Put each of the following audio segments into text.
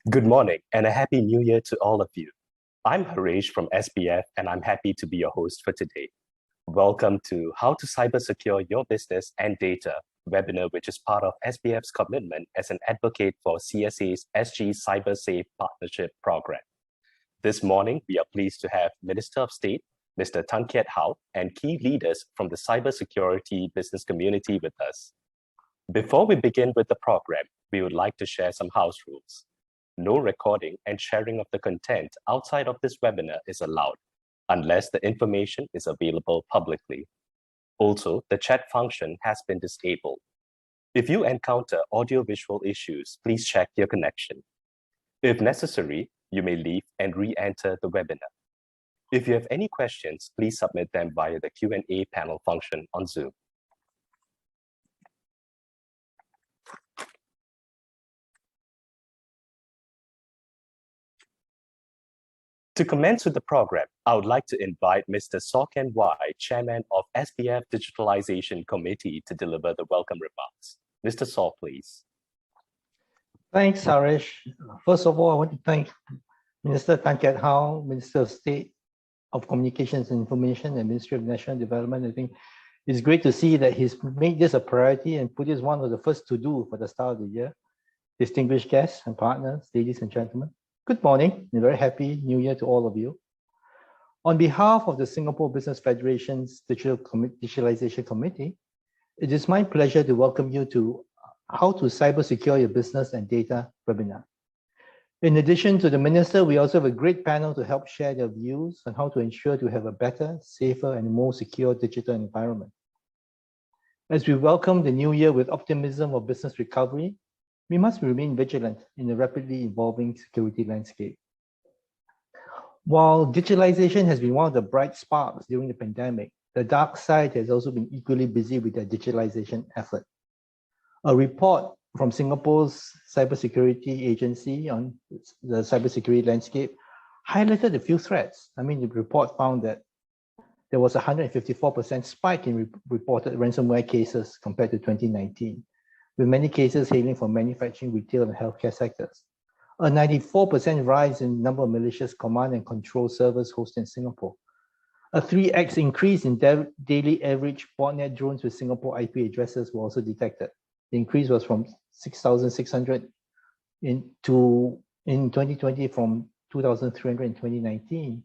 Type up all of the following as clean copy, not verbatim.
Good morning and a happy new year to all of you. I'm Harish from SBF and I'm happy to be your host for today. Welcome to How to Cyber Secure Your Business and Data webinar, which is part of SBF's commitment as an advocate for CSA's SG Cyber Safe Partnership Program. This morning, we are pleased to have Minister of State, Mr. Tan Kiat, and key leaders from the cybersecurity business community with us. Before we begin with the program, we would like to share some house rules. No recording and sharing of the content outside of this webinar is allowed, unless the information is available publicly. Also, the chat function has been disabled. If you encounter audio-visual issues, please check your connection. If necessary, you may leave and re-enter the webinar. If you have any questions, please submit them via the Q&A panel function on Zoom. To commence with the program, I would like to invite Mr. Soken Wai, Chairman of SBF Digitalization Committee, to deliver the welcome remarks. Mr. Saw, please. Thanks, Harish. First of all, I want to thank Minister Tan Kiat, Minister of State of Communications and Information and Ministry of National Development. I think it's great to see that he's made this a priority and put this one of the first to do for the start of the year. Distinguished guests and partners, ladies and gentlemen, good morning and a very happy new year to all of you. On behalf of the Singapore Business Federation's Digitalization Committee, it is my pleasure to welcome you to How to Cyber Secure Your Business and Data webinar. In addition to the Minister, we also have a great panel to help share their views on how to ensure to have a better, safer, and more secure digital environment. As we welcome the new year with optimism of business recovery, we must remain vigilant in a rapidly evolving security landscape. While digitalization has been one of the bright sparks during the pandemic, the dark side has also been equally busy with their digitalization effort. A report from Singapore's Cybersecurity Agency on the cybersecurity landscape highlighted a few threats. The report found that there was a 154% spike in reported ransomware cases compared to 2019. With many cases hailing from manufacturing, retail, and healthcare sectors. A 94% rise in number of malicious command and control servers hosted in Singapore. A 3x increase in daily average botnet drones with Singapore IP addresses were also detected. The increase was from 6,600 in 2020 from 2,300 in 2019,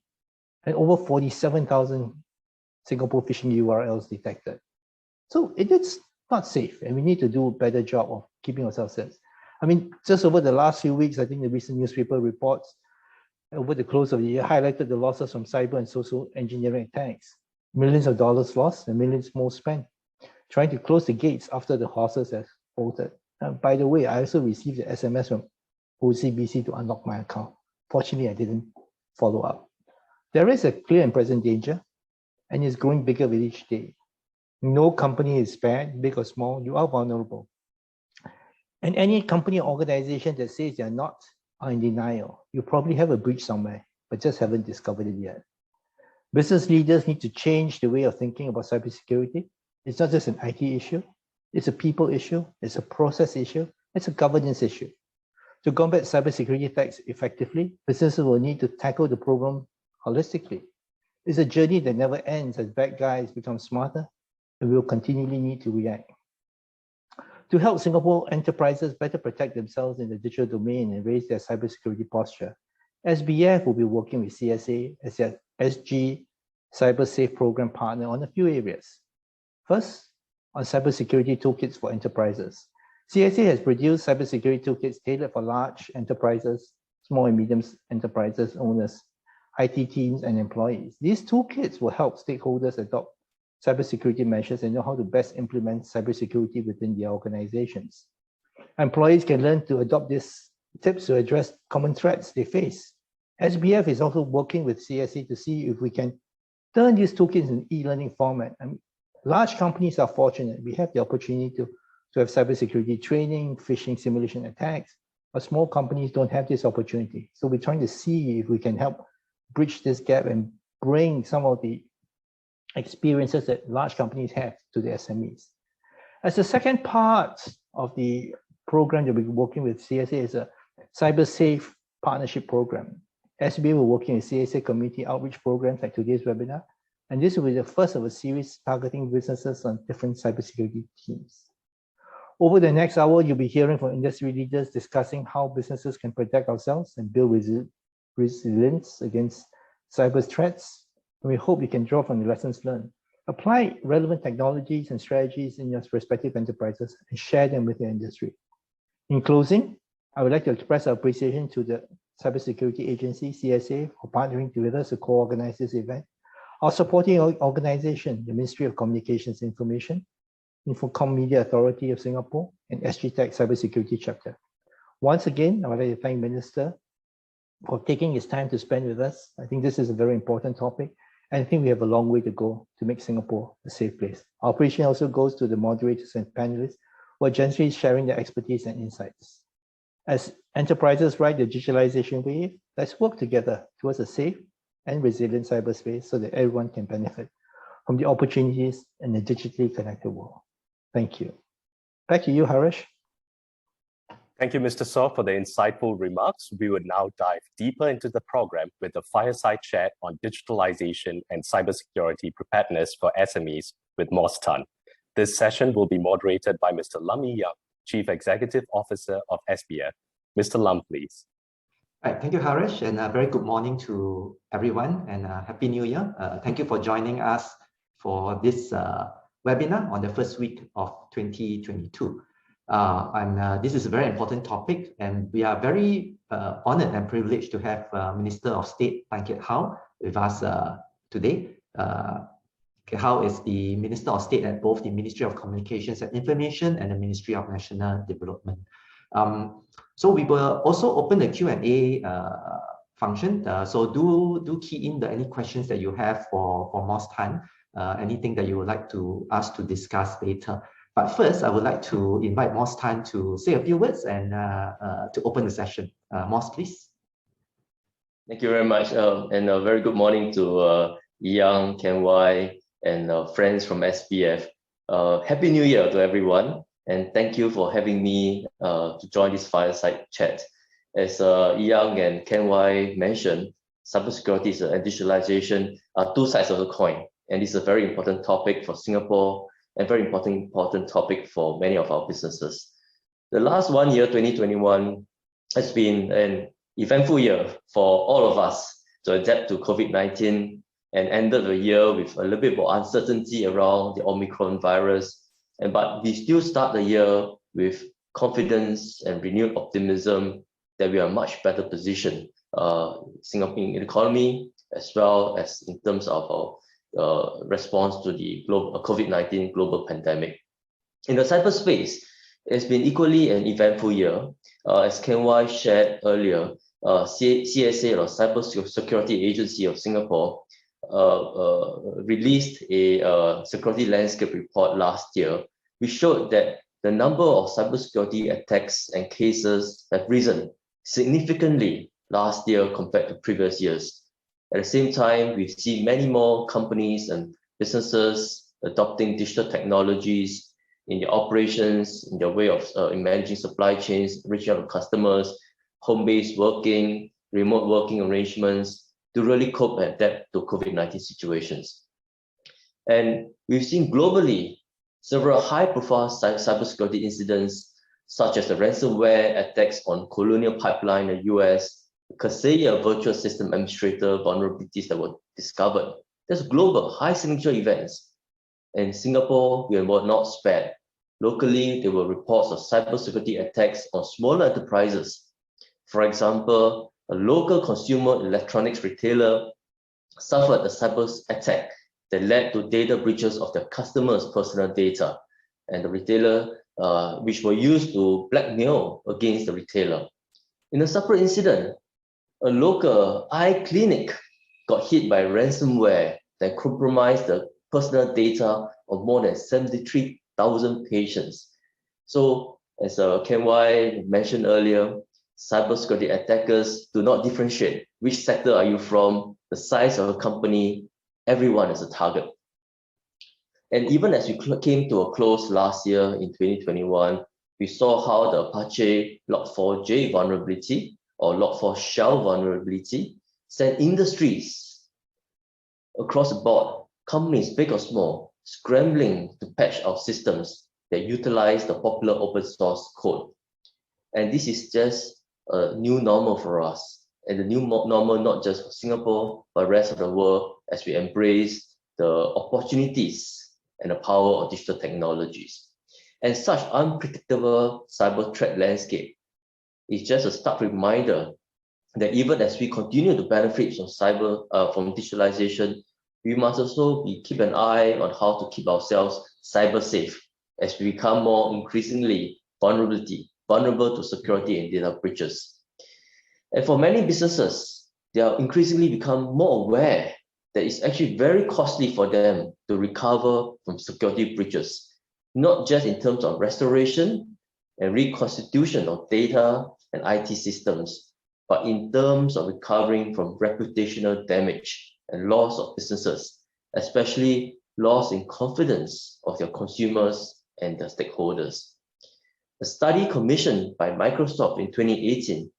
and over 47,000 Singapore phishing URLs detected. So it is not safe, and we need to do a better job of keeping ourselves safe. Just over the last few weeks, I think the recent newspaper reports over the close of the year highlighted the losses from cyber and social engineering attacks. Millions of dollars lost and millions more spent trying to close the gates after the horses have bolted. By the way, I also received an SMS from OCBC to unlock my account. Fortunately, I didn't follow up. There is a clear and present danger, and it's growing bigger with each day. No company is spared, big or small, you are vulnerable. And any company or organization that says they're not are in denial. You probably have a breach somewhere, but just haven't discovered it yet. Business leaders need to change the way of thinking about cybersecurity. It's not just an IT issue, it's a people issue, it's a process issue, it's a governance issue. To combat cybersecurity attacks effectively, businesses will need to tackle the problem holistically. It's a journey that never ends as bad guys become smarter, and we will continually need to react. To help Singapore enterprises better protect themselves in the digital domain and raise their cybersecurity posture, SBF will be working with CSA as their SG Cyber Safe Program partner on a few areas. First, on cybersecurity toolkits for enterprises. CSA has produced cybersecurity toolkits tailored for large enterprises, small and medium enterprises, owners, IT teams, and employees. These toolkits will help stakeholders adopt cybersecurity measures and know how to best implement cybersecurity within their organizations. Employees can learn to adopt these tips to address common threats they face. SBF is also working with CSA to see if we can turn these toolkits in e-learning format. Large companies are fortunate. We have the opportunity to have cybersecurity training, phishing simulation attacks, but small companies don't have this opportunity. So we're trying to see if we can help bridge this gap and bring some of the experiences that large companies have to the SMEs. As the second part of the program that we're working with CSA is a Cyber Safe Partnership Program. SBA will working with CSA community outreach programs like today's webinar, and this will be the first of a series targeting businesses on different cybersecurity teams. Over the next hour, you'll be hearing from industry leaders discussing how businesses can protect ourselves and build resilience against cyber threats. And we hope you can draw from the lessons learned. Apply relevant technologies and strategies in your respective enterprises and share them with your industry. In closing, I would like to express our appreciation to the Cybersecurity Agency, CSA, for partnering with us to co-organize this event. Our supporting organization, the Ministry of Communications and Information, Infocomm Media Authority of Singapore, and SGTech Cybersecurity Chapter. Once again, I would like to thank Minister for taking his time to spend with us. I think this is a very important topic, and I think we have a long way to go to make Singapore a safe place. Our appreciation also goes to the moderators and panelists who are generously sharing their expertise and insights. As enterprises ride the digitalization wave, let's work together towards a safe and resilient cyberspace so that everyone can benefit from the opportunities in a digitally connected world. Thank you. Back to you, Harish. Thank you, Mr. Saw, for the insightful remarks. We would now dive deeper into the program with a fireside chat on digitalization and cybersecurity preparedness for SMEs with MOS Tan. This session will be moderated by Mr. Lam Yi Yang, Chief Executive Officer of SBF. Mr. Lam, please. Right, thank you, Harish, and a very good morning to everyone, and Happy New Year. Thank you for joining us for this webinar on the first week of 2022. This is a very important topic, and we are very honored and privileged to have Minister of State Tan Kiat with us today. Kiat is the Minister of State at both the Ministry of Communications and Information and the Ministry of National Development. So we will also open the Q&A function. So do key in any questions that you have for MOS Tan, anything that you would like us to discuss later. But first, I would like to invite MOS Tan to say a few words and to open the session. MOS, please. Thank you very much, and a very good morning to Yang, Ken Y, and friends from SBF. Happy New Year to everyone, and thank you for having me to join this fireside chat. As Yang and Ken Y mentioned, cybersecurity and digitalization are two sides of the coin, and it's a very important topic for Singapore and very important topic for many of our businesses. The last 1 year, 2021, has been an eventful year for all of us to adapt to COVID-19 and ended the year with a little bit more uncertainty around the Omicron virus. But we still start the year with confidence and renewed optimism that we are much better positioned, Singapore economy, as well as in terms of our response to the COVID-19 global pandemic. In the cyberspace, it's been equally an eventful year. As Ken Y shared earlier, CSA, or Cybersecurity Agency of Singapore, released a security landscape report last year, which showed that the number of cybersecurity attacks and cases have risen significantly last year compared to previous years. At the same time, we see many more companies and businesses adopting digital technologies in their operations, in their way of managing supply chains, reaching out to customers, home-based working, remote working arrangements to really cope and adapt to COVID-19 situations. And we've seen globally several high-profile cybersecurity incidents, such as the ransomware attacks on Colonial Pipeline in the US, Kaseya virtual system administrator vulnerabilities that were discovered. There's global high-signature events. In Singapore, we were not spared. Locally, there were reports of cybersecurity attacks on smaller enterprises. For example, a local consumer electronics retailer suffered a cyber attack that led to data breaches of their customers' personal data, and the retailer, which were used to blackmail against the retailer. In a separate incident, a local eye clinic got hit by ransomware that compromised the personal data of more than 73,000 patients. So, as Ken Y mentioned earlier, cybersecurity attackers do not differentiate which sector are you from, the size of a company, everyone is a target. And even as we came to a close last year in 2021, we saw how the Apache Log4j vulnerability or Log4 shell vulnerability sent industries across the board, companies big or small, scrambling to patch our systems that utilize the popular open source code. And this is just a new normal for us, and the new normal not just for Singapore, but the rest of the world as we embrace the opportunities and the power of digital technologies. And such unpredictable cyber threat landscape is just a stark reminder that even as we continue to benefit from from digitalization, we must also keep an eye on how to keep ourselves cyber safe as we become more increasingly vulnerable to security and data breaches. And for many businesses, they are increasingly become more aware that it's actually very costly for them to recover from security breaches, not just in terms of restoration and reconstitution of data and IT systems, but in terms of recovering from reputational damage and loss of businesses, especially loss in confidence of their consumers and their stakeholders. A study commissioned by Microsoft in 2018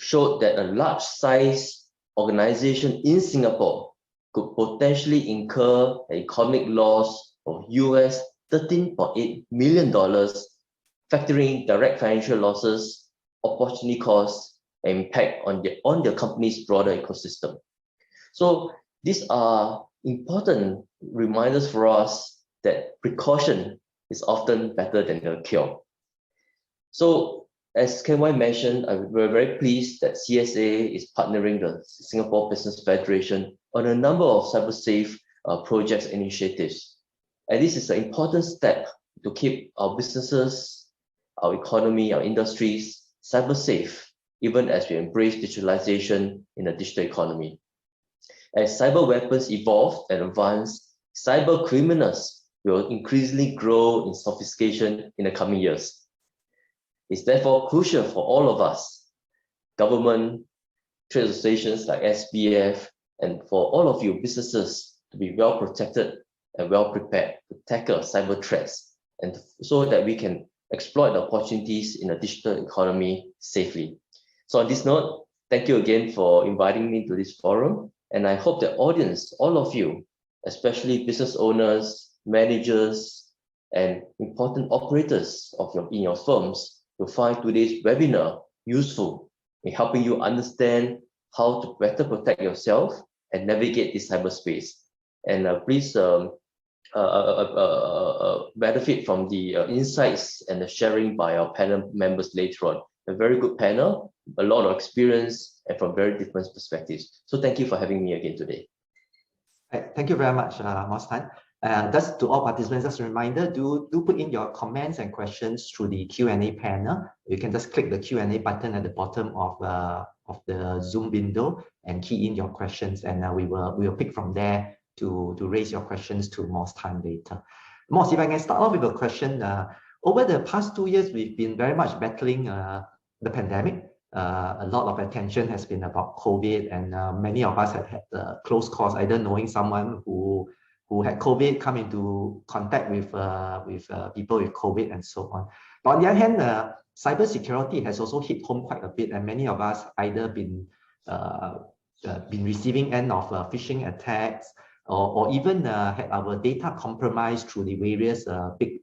showed that a large-size organization in Singapore could potentially incur an economic loss of US $13.8 million, factoring direct financial losses, opportunity costs, and impact on their company's broader ecosystem. So these are important reminders for us that precaution is often better than a cure. So as KY mentioned, we're very pleased that CSA is partnering the Singapore Business Federation on a number of cyber-safe projects and initiatives. And this is an important step to keep our businesses, our economy, our industries cyber-safe, even as we embrace digitalization in a digital economy. As cyber weapons evolve and advance, cyber criminals will increasingly grow in sophistication in the coming years. It's therefore crucial for all of us, government, trade associations like SBF, and for all of you businesses to be well protected and well prepared to tackle cyber threats, and so that we can exploit the opportunities in a digital economy safely. So on this note, thank you again for inviting me to this forum. And I hope the audience, all of you, especially business owners, managers, and important operators in your firms, will find today's webinar useful in helping you understand how to better protect yourself and navigate this cyberspace. And please benefit from the insights and the sharing by our panel members later on. A very good panel, a lot of experience, and from very different perspectives. So thank you for having me again today. Thank you very much, MOS Tan. Just to all participants, just a reminder, do put in your comments and questions through the Q&A panel. You can just click the Q&A button at the bottom of the Zoom window and key in your questions, and we will pick from there to raise your questions to MOS Tan later. MOS, if I can start off with a question. Over the past 2 years, we've been very much battling the pandemic. A lot of attention has been about COVID, and many of us have had close calls, either knowing someone who had COVID, come into contact with people with COVID, and so on. But on the other hand, cybersecurity has also hit home quite a bit, and many of us either been receiving end of phishing attacks, or even had our data compromised through the various big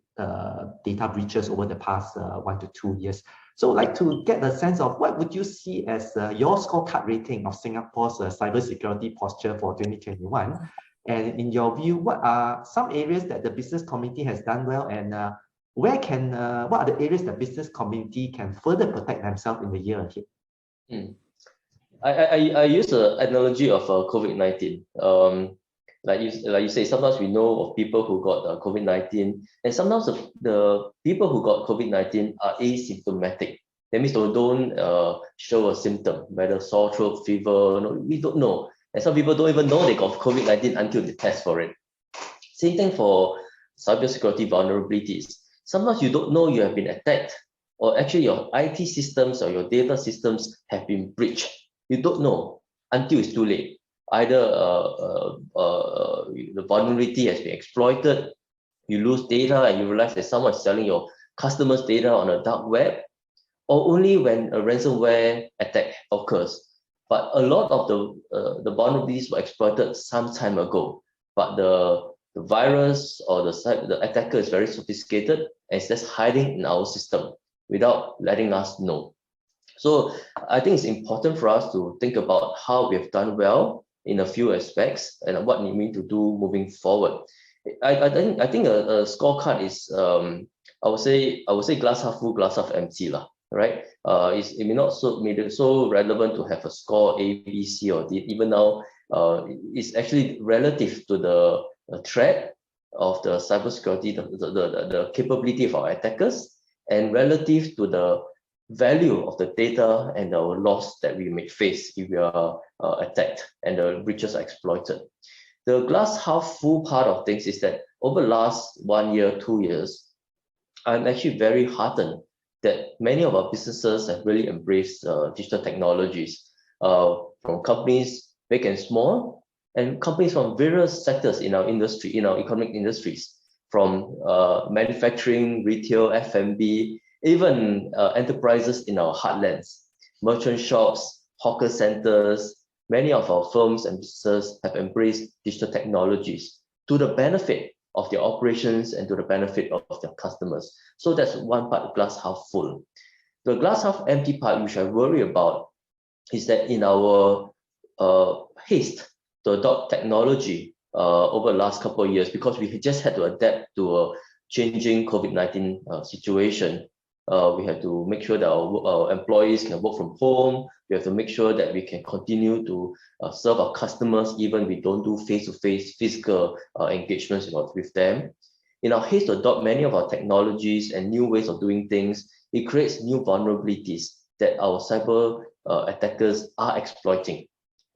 data breaches over the past 1 to 2 years. So I'd like to get a sense of what would you see as your scorecard rating of Singapore's cybersecurity posture for 2021? And in your view, what are some areas that the business community has done well, and what are the areas that business community can further protect themselves in the year ahead? I use the analogy of COVID-19. Like you say, sometimes we know of people who got COVID-19, and sometimes the people who got COVID-19 are asymptomatic. That means they don't show a symptom, whether sore throat, fever, we don't know. And some people don't even know they got COVID-19 until they test for it. Same thing for cybersecurity vulnerabilities. Sometimes you don't know you have been attacked, or actually your IT systems or your data systems have been breached. You don't know until it's too late. Either the vulnerability has been exploited, you lose data and you realize that someone is selling your customers' data on a dark web, or only when a ransomware attack occurs. But a lot of the vulnerabilities were exploited some time ago, but the virus or the attacker is very sophisticated and it's just hiding in our system without letting us know. So I think it's important for us to think about how we have done well in a few aspects and what we need to do moving forward. I think a scorecard is I would say glass half full, glass half empty lah. Right? It may not made it so relevant to have a score A, B, C, or D. Even now, it's actually relative to the threat of the cybersecurity, the capability of our attackers, and relative to the value of the data and the loss that we may face if we are attacked and the breaches are exploited. The glass half full part of things is that over the last 1 year, 2 years, I'm actually very heartened that many of our businesses have really embraced digital technologies from companies big and small, and companies from various sectors in our industry, in our economic industries, from manufacturing, retail, F&B, even enterprises in our heartlands, merchant shops, hawker centers. Many of our firms and businesses have embraced digital technologies to the benefit of their operations and to the benefit of their customers. So that's one part, glass half full. The glass half empty part, which I worry about, is that in our haste to adopt technology over the last couple of years, because we just had to adapt to a changing COVID-19 situation, we have to make sure that our employees can work from home. We have to make sure that we can continue to serve our customers even we don't do face-to-face physical engagements with them. In our haste to adopt many of our technologies and new ways of doing things, it creates new vulnerabilities that our cyber attackers are exploiting,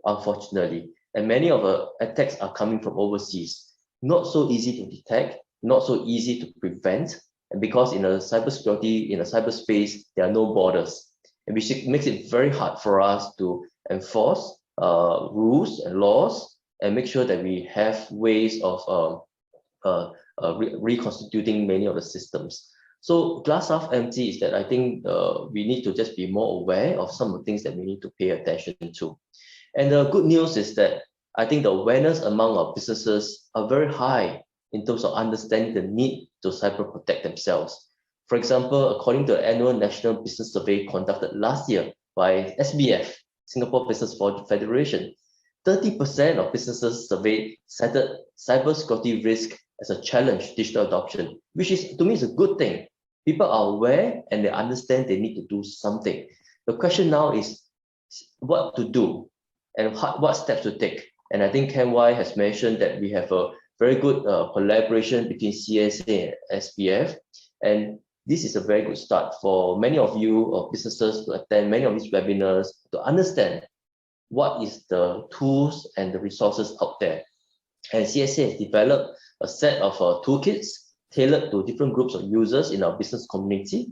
unfortunately. And many of the attacks are coming from overseas. Not so easy to detect, not so easy to prevent, and because in a cybersecurity, in a cyberspace, there are no borders, and which makes it very hard for us to enforce rules and laws and make sure that we have ways of reconstituting many of the systems. So glass half empty is that I think we need to just be more aware of some of the things that we need to pay attention to. And the good news is that I think the awareness among our businesses are very high in terms of understanding the need to cyber protect themselves. For example, according to the annual National Business Survey conducted last year by SBF, Singapore Business Federation, 30% of businesses surveyed cited cybersecurity risk as a challenge digital adoption, which is, to me, is a good thing. People are aware and they understand they need to do something. The question now is what to do and what steps to take. And I think Ken Y has mentioned that we have a very good collaboration between CSA and SPF. And this is a very good start for many of you or businesses to attend many of these webinars to understand what is the tools and the resources out there. And CSA has developed a set of toolkits tailored to different groups of users in our business community.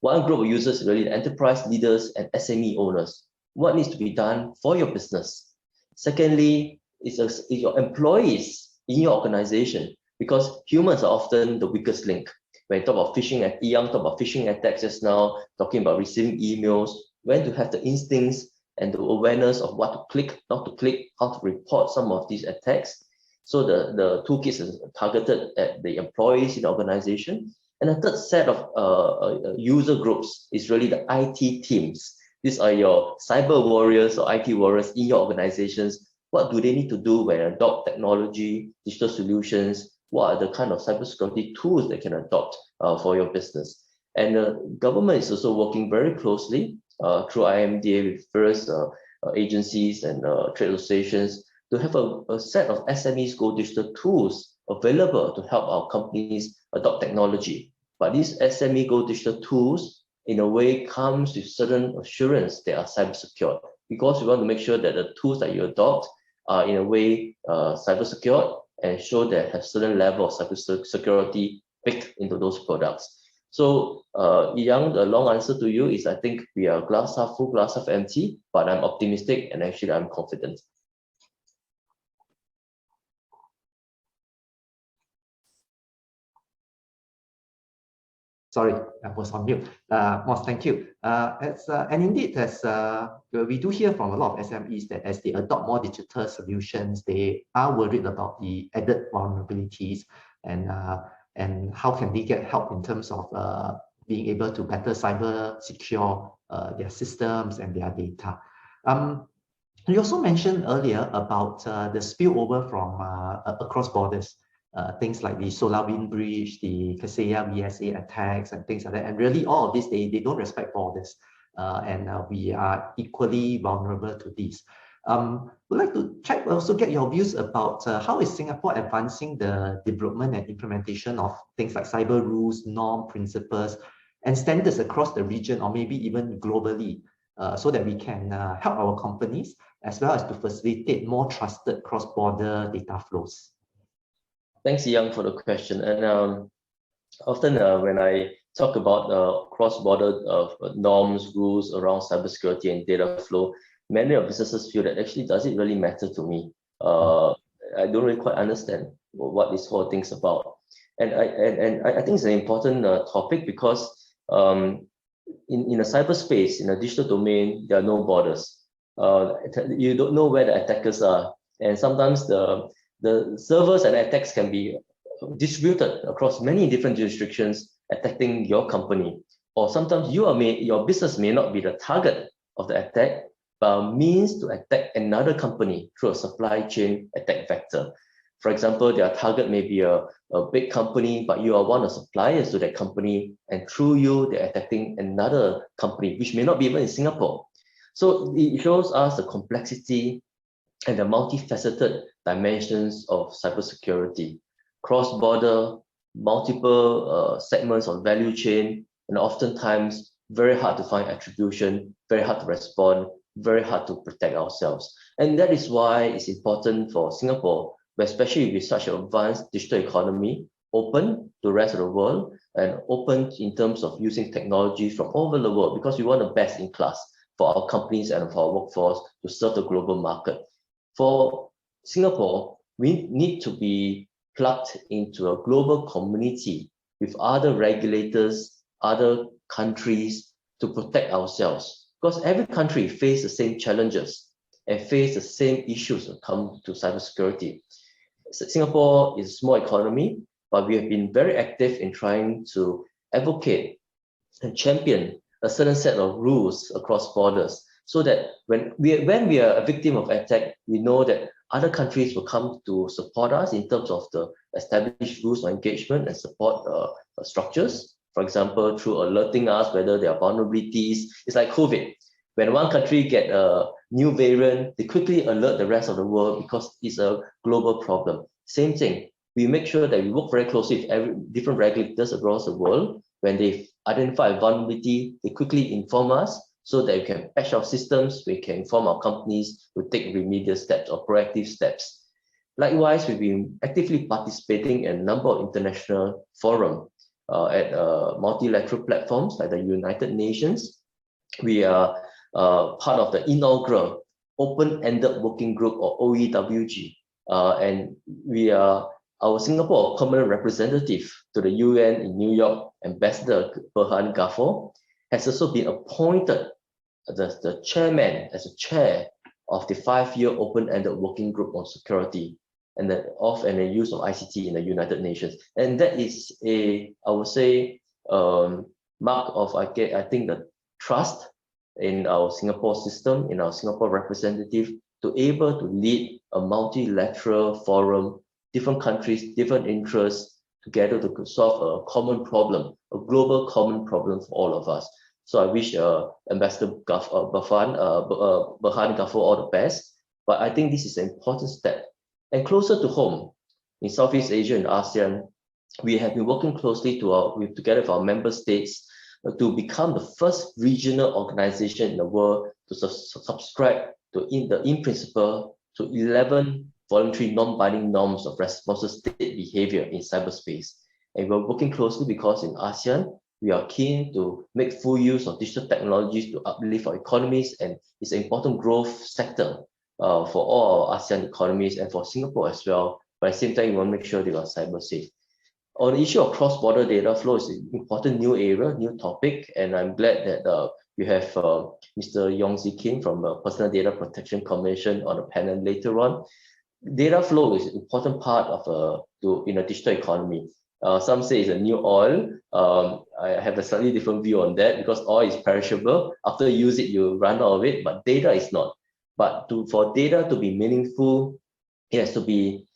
One group of users is really the enterprise leaders and SME owners. What needs to be done for your business? Secondly, is your employees in your organization, because humans are often the weakest link. When you talk about phishing, Young talk about phishing attacks just now, talking about receiving emails, when to have the instincts and the awareness of what to click, not to click, how to report some of these attacks. So the toolkits is targeted at the employees in the organization. And the third set of user groups is really the IT teams. These are your cyber warriors or IT warriors in your organizations. What do they need to do when adopt technology, digital solutions? What are the kind of cybersecurity tools they can adopt for your business? And the government is also working very closely through IMDA with various agencies and trade associations to have a set of SMEs Go Digital tools available to help our companies adopt technology. But these SME Go Digital tools, in a way, comes with certain assurance they are cyber secure, because we want to make sure that the tools that you adopt are in a way cyber secured and show that have certain level of cyber security baked into those products. So Young, the long answer to you is I think we are glass half full, glass half empty, but I'm optimistic and actually I'm confident. Sorry, I was on mute. MOS, thank you. And indeed, as we do hear from a lot of SMEs that as they adopt more digital solutions, they are worried about the added vulnerabilities and how can they get help in terms of being able to better cyber secure their systems and their data. You also mentioned earlier about the spillover from across borders. Things like the SolarWinds breach, the Kaseya VSA attacks, and things like that. And really, all of this, they don't respect borders. And we are equally vulnerable to these. We'd like to check, also get your views about how is Singapore advancing the development and implementation of things like cyber rules, norm, principles, and standards across the region, or maybe even globally, so that we can help our companies, as well as to facilitate more trusted cross-border data flows. Thanks, Young, for the question. And often when I talk about cross-border norms, rules around cybersecurity and data flow, many of businesses feel that actually, does it really matter to me? I don't really quite understand what this whole thing's about. And I think it's an important topic because in a cyberspace, in a digital domain, there are no borders. You don't know where the attackers are. And sometimes the servers and attacks can be distributed across many different jurisdictions, attacking your company. Or sometimes your business may not be the target of the attack, but means to attack another company through a supply chain attack vector. For example, their target may be a big company, but you are one of the suppliers to that company, and through you, they're attacking another company, which may not be even in Singapore. So it shows us the complexity and the multifaceted dimensions of cybersecurity, cross-border, multiple segments of value chain, and oftentimes very hard to find attribution, very hard to respond, very hard to protect ourselves. And that is why it's important for Singapore, especially with such an advanced digital economy, open to the rest of the world and open in terms of using technology from all over the world, because we want the best in class for our companies and for our workforce to serve the global market. For Singapore, we need to be plugged into a global community with other regulators, other countries to protect ourselves. Because every country faces the same challenges and face the same issues when it comes to cybersecurity. Singapore is a small economy, but we have been very active in trying to advocate and champion a certain set of rules across borders, so that when we are a victim of attack, we know that other countries will come to support us in terms of the established rules of engagement and support structures. For example, through alerting us whether there are vulnerabilities. It's like COVID. When one country get a new variant, they quickly alert the rest of the world because it's a global problem. Same thing. We make sure that we work very closely with different regulators across the world. When they identify a vulnerability, they quickly inform us so that we can patch our systems, we can inform our companies to take remedial steps or proactive steps. Likewise, we've been actively participating in a number of international forums at multilateral platforms like the United Nations. We are part of the inaugural Open-Ended Working Group, or OEWG, and we are our Singapore permanent representative to the UN in New York, Ambassador Berhan Ghaffar, has also been appointed the chairman as a chair of the 5-year Open-Ended Working Group on Security and the use of ICT in the United Nations. And that is I would say, mark of, I think, the trust in our Singapore system, in our Singapore representative, to able to lead a multilateral forum, different countries, different interests, together to solve a common problem, a global common problem for all of us. So I wish Ambassador Berhan Ghaffar all the best. But I think this is an important step. And closer to home, in Southeast Asia and ASEAN, we have been working closely together with our member states to become the first regional organization in the world to subscribe to in principle to 11 voluntary non-binding norms of responsible state behavior in cyberspace. And we're working closely because in ASEAN, we are keen to make full use of digital technologies to uplift our economies, and it's an important growth sector for all our ASEAN economies and for Singapore as well. But at the same time, we want to make sure they are cyber safe. On the issue of cross-border data flow is an important new area, new topic, and I'm glad that you have Mr. Yong Zi Kin from the Personal Data Protection Commission on the panel later on. Data flow is an important part of in a digital economy. Some say it's a new oil. I have a slightly different view on that because oil is perishable. After you use it, you run out of it, but data is not. But for data to be meaningful, it has to be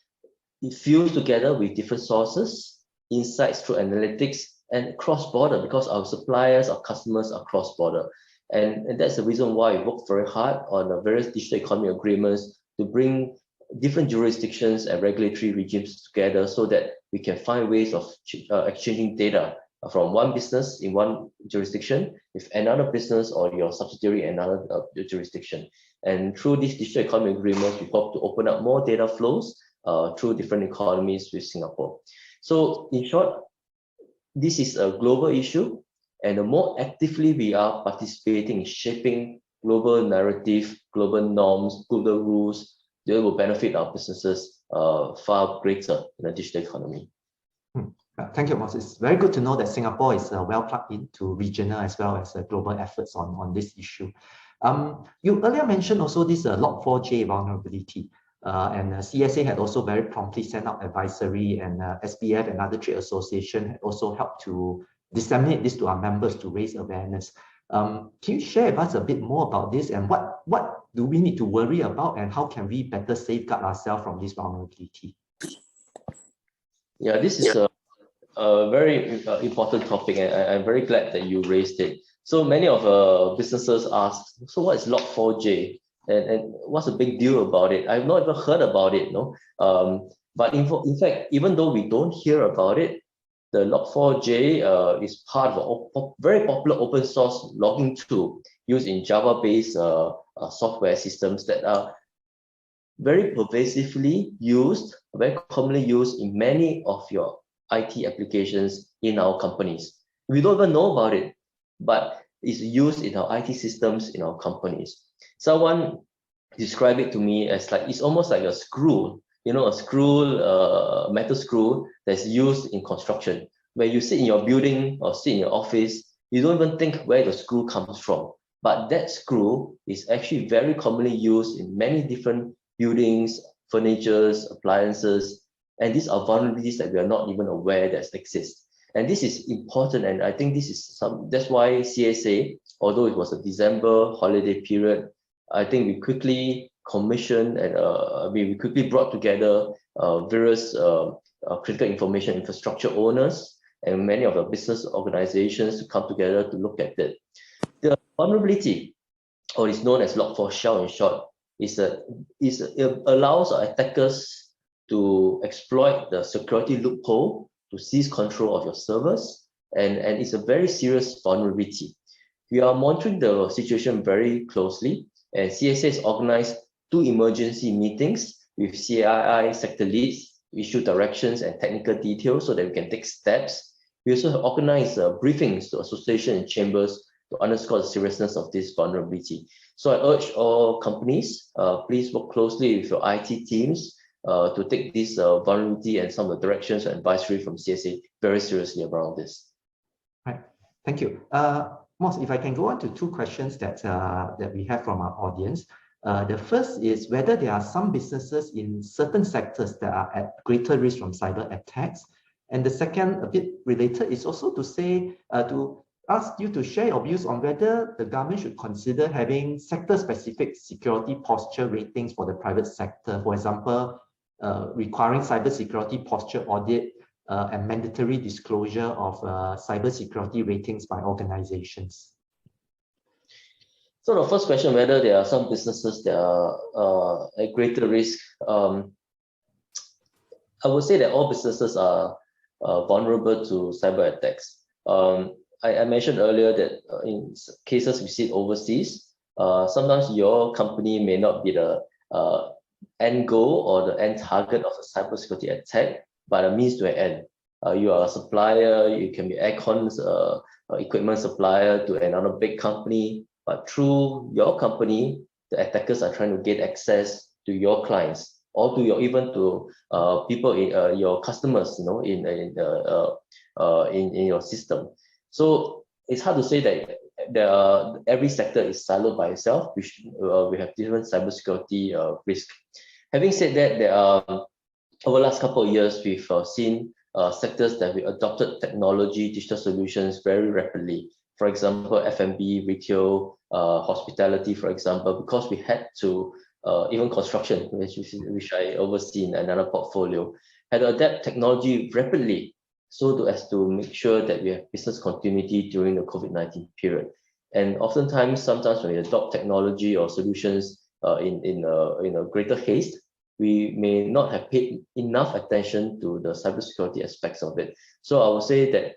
fused together with different sources, insights through analytics, and cross-border because our suppliers, our customers are cross-border. And that's the reason why we work very hard on the various digital economy agreements to bring different jurisdictions and regulatory regimes together so that we can find ways of exchanging data from one business in one jurisdiction with another business or your subsidiary in another jurisdiction. And through these digital economy agreements, we hope to open up more data flows through different economies with Singapore. So in short, this is a global issue, and the more actively we are participating in shaping global narrative, global norms, global rules, they will benefit our businesses far greater in the digital economy. Thank you, Mos. It's very good to know that Singapore is well plugged into regional as well as global efforts on this issue. You earlier mentioned also this Log4j vulnerability. And CSA had also very promptly sent out advisory, and SBF and other trade association had also helped to disseminate this to our members to raise awareness. Can you share with us a bit more about this, and what do we need to worry about, and how can we better safeguard ourselves from this vulnerability? Yeah, this is a very important topic, and I'm very glad that you raised it. So many of businesses ask, so what is Log4j? And what's the big deal about it? I've not even heard about it, no. But in fact, even though we don't hear about it, the Log4j is part of a very popular open source logging tool used in Java-based software systems that are very pervasively used, very commonly used in many of your IT applications in our companies. We don't even know about it, but it's used in our IT systems in our companies. Someone described it to me as like, it's almost like a screw, you know, a screw, metal screw that's used in construction. Where you sit in your building or sit in your office, you don't even think where the screw comes from. But that screw is actually very commonly used in many different buildings, furnitures, appliances, and these are vulnerabilities that we are not even aware that exist. And this is important, and I think this is that's why CSA, although it was a December holiday period, I think we quickly commissioned and we quickly brought together various critical information infrastructure owners and many of the business organizations to come together to look at it. The vulnerability, or is known as Log4Shell in short, it allows attackers to exploit the security loophole to seize control of your servers, and it's a very serious vulnerability. We are monitoring the situation very closely, and CSA has organized 2 emergency meetings with CII sector leads to issue directions and technical details so that we can take steps. We also have organized briefings to association and chambers to underscore the seriousness of this vulnerability. So I urge all companies, please work closely with your IT teams to take this vulnerability and some of the directions and advisory from CSA very seriously around this. Right, thank you. Mos, if I can go on to 2 questions that we have from our audience. The first is whether there are some businesses in certain sectors that are at greater risk from cyber attacks. And the second, a bit related, is also to say, to ask you to share your views on whether the government should consider having sector-specific security posture ratings for the private sector. For example, requiring cybersecurity posture audit and mandatory disclosure of cybersecurity ratings by organizations. So the first question, whether there are some businesses that are at greater risk, I would say that all businesses are vulnerable to cyber attacks. I mentioned earlier that in cases we see overseas, sometimes your company may not be the end goal or the end target of a cybersecurity attack, but a means to an end. You are a supplier, you can be aircons equipment supplier to another big company, but through your company, the attackers are trying to get access to your clients. or to even to people in your customers, in your system. So it's hard to say that every sector is siloed by itself. We have different cybersecurity risk. Having said that, there are over the last couple of years, we've seen sectors that we adopted technology, digital solutions very rapidly. For example, F&B, retail, hospitality, for example, because we had to, even construction, which I oversee in another portfolio, had to adapt technology rapidly as to make sure that we have business continuity during the COVID-19 period. And sometimes when we adopt technology or solutions in a greater haste, we may not have paid enough attention to the cybersecurity aspects of it. So I would say that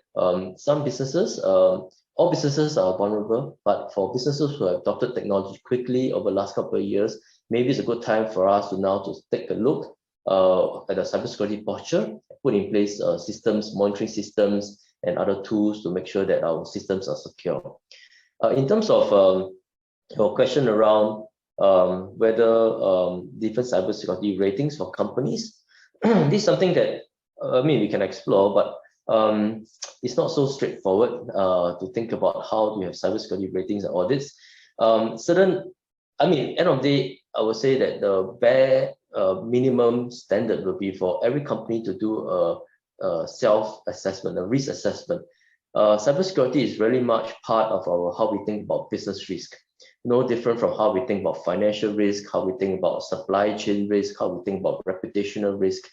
some businesses, all businesses are vulnerable, but for businesses who have adopted technology quickly over the last couple of years, maybe it's a good time for us to take a look at the cybersecurity posture, put in place monitoring systems, and other tools to make sure that our systems are secure. In terms of your question around whether different cybersecurity ratings for companies, this is something that we can explore, but it's not so straightforward to think about how we have cybersecurity ratings and audits. End of the day, I would say that the bare minimum standard will be for every company to do a self-assessment, a risk assessment. Cybersecurity is very much part of how we think about business risk. No different from how we think about financial risk, how we think about supply chain risk, how we think about reputational risk.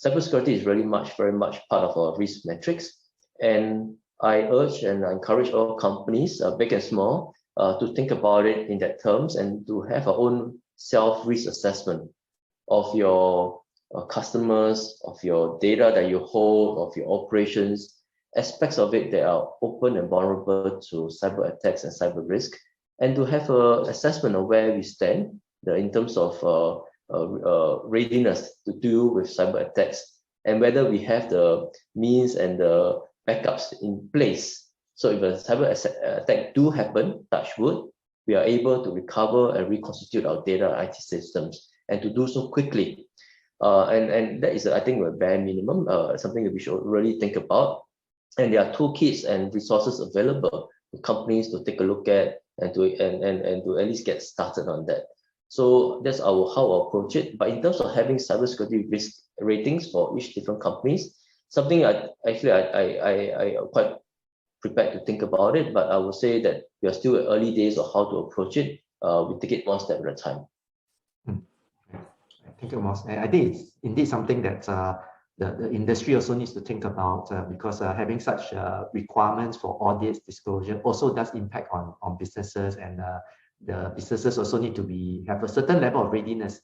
Cybersecurity is very much part of our risk metrics. And I urge and I encourage all companies, big and small, to think about it in that terms and to have our own self-risk assessment of your customers, of your data that you hold, of your operations, aspects of it that are open and vulnerable to cyber attacks and cyber risk, and to have an assessment of where we stand in terms of readiness to deal with cyber attacks, and whether we have the means and the backups in place. So if a cyber attack do happen, touch wood, we are able to recover and reconstitute our data IT systems, and to do so quickly. And that is, I think, a bare minimum, something that we should really think about. And there are toolkits and resources available for companies to take a look at and to at least get started on that. So that's how I approach it. But in terms of having cybersecurity risk ratings for each different companies, something I quite prepared to think about it, but I would say that we are still at early days of how to approach it. We take it one step at a time. Thank you, MOS. I think it's indeed something that the industry also needs to think about, because having such requirements for audits, disclosure also does impact on businesses, and the businesses also need to have a certain level of readiness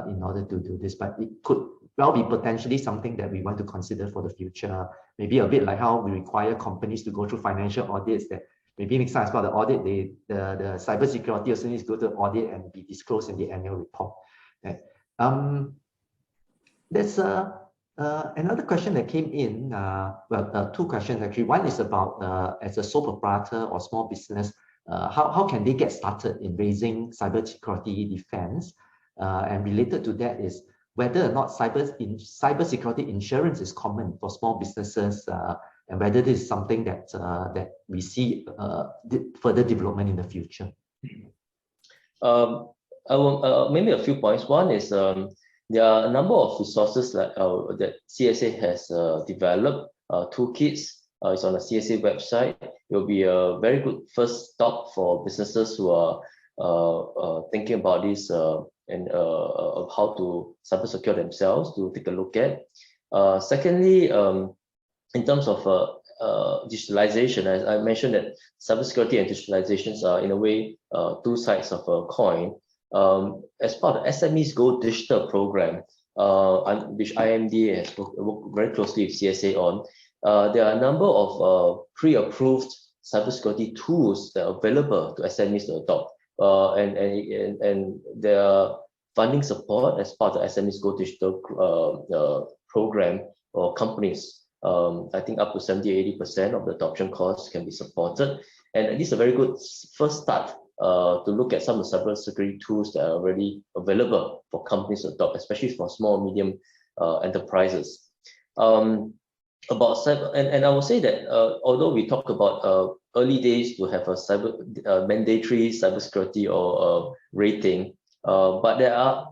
in order to do this. But it could well be potentially something that we want to consider for the future. Maybe a bit like how we require companies to go through financial audits, that maybe next time as part of the audit, the cybersecurity also needs to go to audit and be disclosed in the annual report. There's another question that came in, two questions actually. One is about as a sole proprietor or small business, how can they get started in raising cybersecurity defense? And related to that is whether or not cybersecurity insurance is common for small businesses, and whether this is something that we see further development in the future. I will maybe a few points. One is there are a number of resources that CSA has developed. Toolkits is on the CSA website. It will be a very good first stop for businesses who are thinking about this and of how to cyber secure themselves, to take a look at. Secondly, in terms of digitalization, as I mentioned, that cybersecurity and digitalizations are in a way two sides of a coin. As part of SMEs Go Digital program, which IMDA has worked very closely with CSA on, there are a number of pre-approved cybersecurity tools that are available to SMEs to adopt, and there are funding support as part of SMEs Go Digital program for companies. I think up to 70-80% of the adoption costs can be supported, and this is a very good first start to look at some of the cybersecurity tools that are already available for companies to adopt, especially for small and medium enterprises. About cyber, and I will say that although we talk about early days to have a mandatory cybersecurity or rating, but there are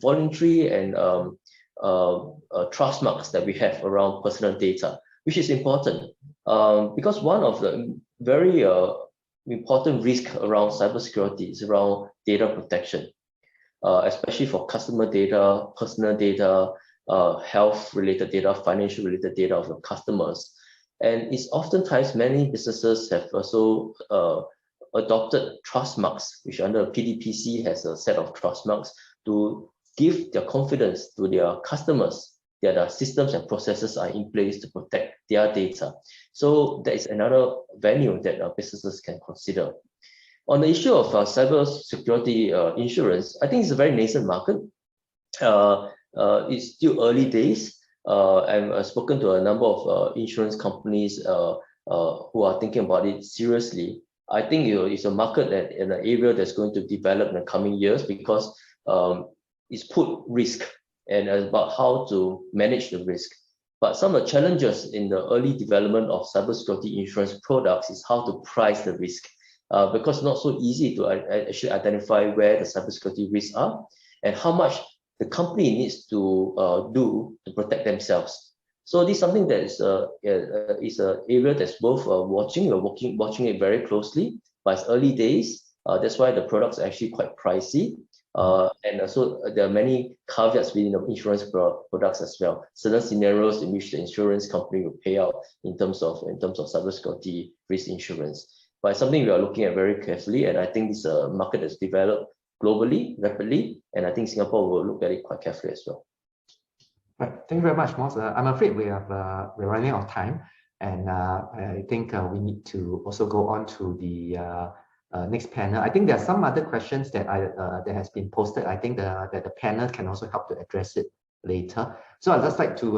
voluntary and trust marks that we have around personal data, which is important because one of the very important risks around cybersecurity is around data protection, especially for customer data, personal data, health-related data, financial-related data of your customers. And it's oftentimes many businesses have also adopted trust marks, which under PDPC has a set of trust marks to give their confidence to their customers that their systems and processes are in place to protect their data. So that is another venue that businesses can consider. On the issue of cybersecurity insurance, I think it's a very nascent market. It's still early days. I've spoken to a number of insurance companies who are thinking about it seriously. I think it's a market that in an area that's going to develop in the coming years because it's put risk and about how to manage the risk. But some of the challenges in the early development of cybersecurity insurance products is how to price the risk because it's not so easy to actually identify where the cybersecurity risks are and how much the company needs to do to protect themselves. So this is something that is an area that's worth watching. We're watching it very closely, but it's early days. That's why the products are actually quite pricey. And so there are many caveats within the insurance products as well. Certain scenarios in which the insurance company will pay out in terms of cybersecurity risk insurance. But it's something we are looking at very carefully, and I think this is a market that's developed globally, rapidly, and I think Singapore will look at it quite carefully as well. Right. Thank you very much, Mos. I'm afraid we're running out of time, and I think we need to also go on to the next panel. I think there are some other questions that that has been posted. I think that the panel can also help to address it later. So I'd just like to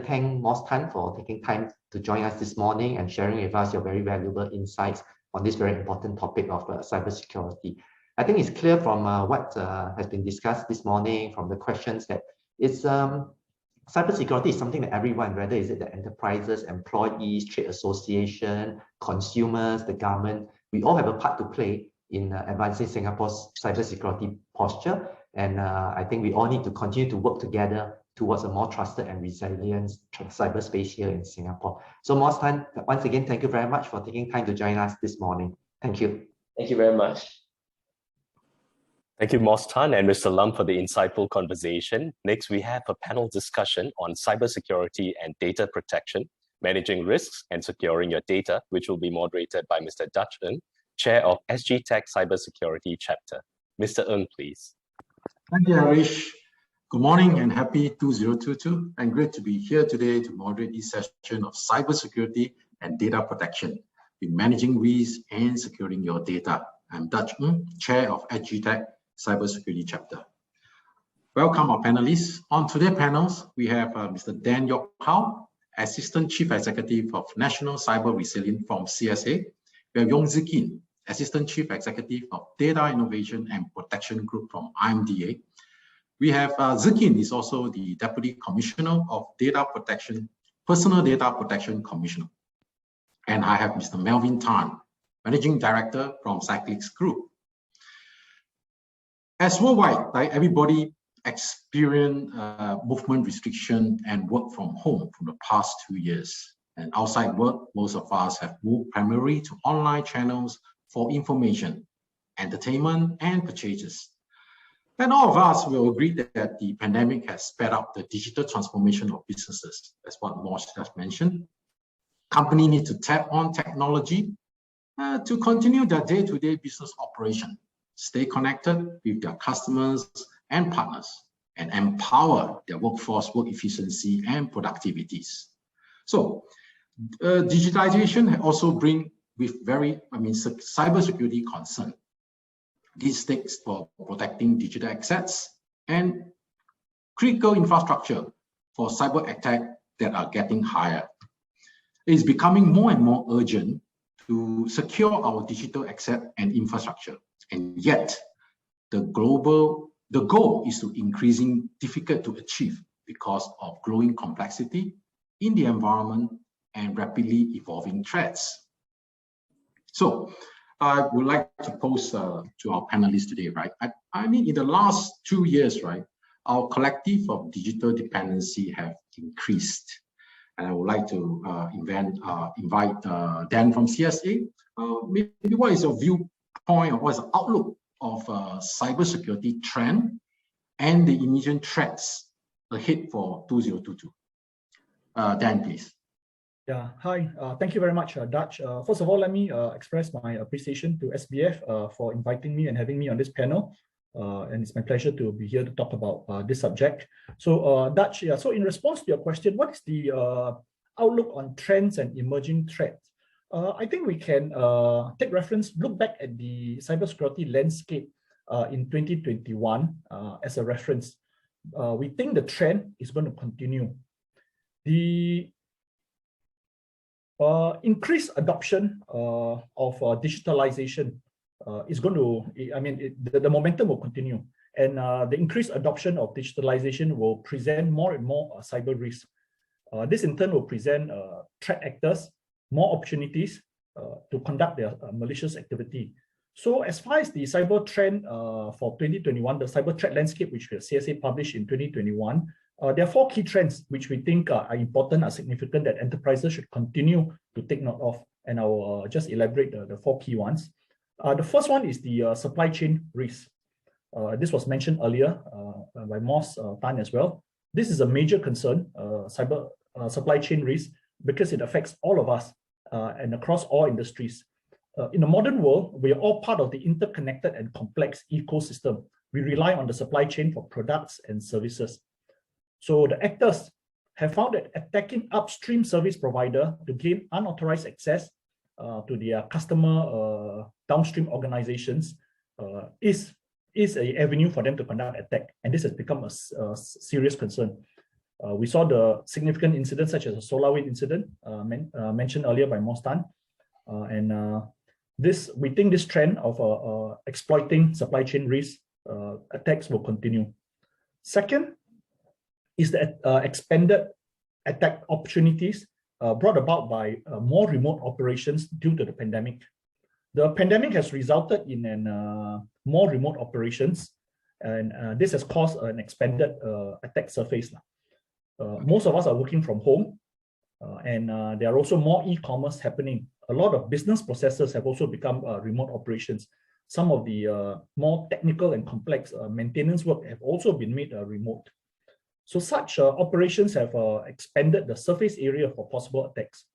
thank Mos Tan for taking time to join us this morning and sharing with us your very valuable insights on this very important topic of cybersecurity. I think it's clear from what has been discussed this morning, from the questions, that it's cybersecurity is something that everyone, whether is it the enterprises, employees, trade association, consumers, the government, we all have a part to play in advancing Singapore's cybersecurity posture. And I think we all need to continue to work together towards a more trusted and resilient cyberspace here in Singapore. So Mos Tan, once again, thank you very much for taking time to join us this morning. Thank you. Thank you very much. Thank you, Mos Tan and Mr. Lam, for the insightful conversation. Next, we have a panel discussion on cybersecurity and data protection, managing risks and securing your data, which will be moderated by Mr. Dutch Ng, Chair of SGTech Cybersecurity Chapter. Mr. Ng, please. Thank you, Harish. Good morning and happy 2022. And great to be here today to moderate this session of cybersecurity and data protection in managing risks and securing your data. I'm Dutch Ng, Chair of SGTech Cybersecurity Chapter. Welcome our panelists. On today's panels, we have Mr. Dan Yok Hao, Assistant Chief Executive of National Cyber Resilience from CSA. We have Yong Zikin, Assistant Chief Executive of Data Innovation and Protection Group from IMDA. We have Zikin is also the Deputy Commissioner of Data Protection, Personal Data Protection Commissioner. And I have Mr. Melvin Tan, Managing Director from Cyclect Group. As worldwide, like everybody experienced movement restriction and work from home for the past 2 years. And outside work, most of us have moved primarily to online channels for information, entertainment, and purchases. And all of us will agree that the pandemic has sped up the digital transformation of businesses. That's what Mos just mentioned. Companies need to tap on technology to continue their day-to-day business operation, stay connected with their customers and partners, and empower their workforce work efficiency and productivities. So digitalization also brings with cybersecurity concern. These stakes for protecting digital assets and critical infrastructure for cyber attacks that are getting higher. It is becoming more and more urgent to secure our digital asset and infrastructure. And yet, the goal is to increasing difficult to achieve because of growing complexity in the environment and rapidly evolving threats. So I would like to pose to our panelists today, right? I mean, in the last 2 years, right, our collective of digital dependency have increased. And I would like to invite Dan from CSA. Maybe what is your viewpoint or what is the outlook of cybersecurity trend and the emerging threats ahead for 2022? Dan, please. Yeah, hi. Thank you very much, Dutch. First of all, let me express my appreciation to SBF for inviting me and having me on this panel. And it's my pleasure to be here to talk about this subject. So, Dutch, yeah, so in response to your question, what is the outlook on trends and emerging threats? I think we can look back at the cybersecurity landscape in 2021 as a reference. We think the trend is going to continue. The increased adoption of digitalization is going to, I mean, the momentum will continue. And the increased adoption of digitalization will present more and more cyber risks. This in turn will present threat actors more opportunities to conduct their malicious activity. So as far as the cyber trend for 2021, the cyber threat landscape, which CSA published in 2021, there are 4 key trends which we think are important, are significant, that enterprises should continue to take note of. And I will just elaborate the 4 key ones. The first one is the supply chain risk. This was mentioned earlier by MOS Tan as well. This is a major concern, cyber supply chain risk, because it affects all of us and across all industries. In the modern world, we are all part of the interconnected and complex ecosystem. We rely on the supply chain for products and services. So the actors have found that attacking upstream service provider to gain unauthorized access to their customer downstream organizations is an avenue for them to conduct attack. And this has become a serious concern. We saw the significant incidents such as the SolarWinds incident mentioned earlier by MOS Tan. We think this trend of exploiting supply chain risk attacks will continue. Second is the expanded attack opportunities brought about by more remote operations due to the pandemic. The pandemic has resulted in more remote operations, and this has caused an expanded attack surface. Most of us are working from home, and there are also more e-commerce happening. A lot of business processes have also become remote operations. Some of the more technical and complex maintenance work have also been made remote. So such operations have expanded the surface area for possible attacks.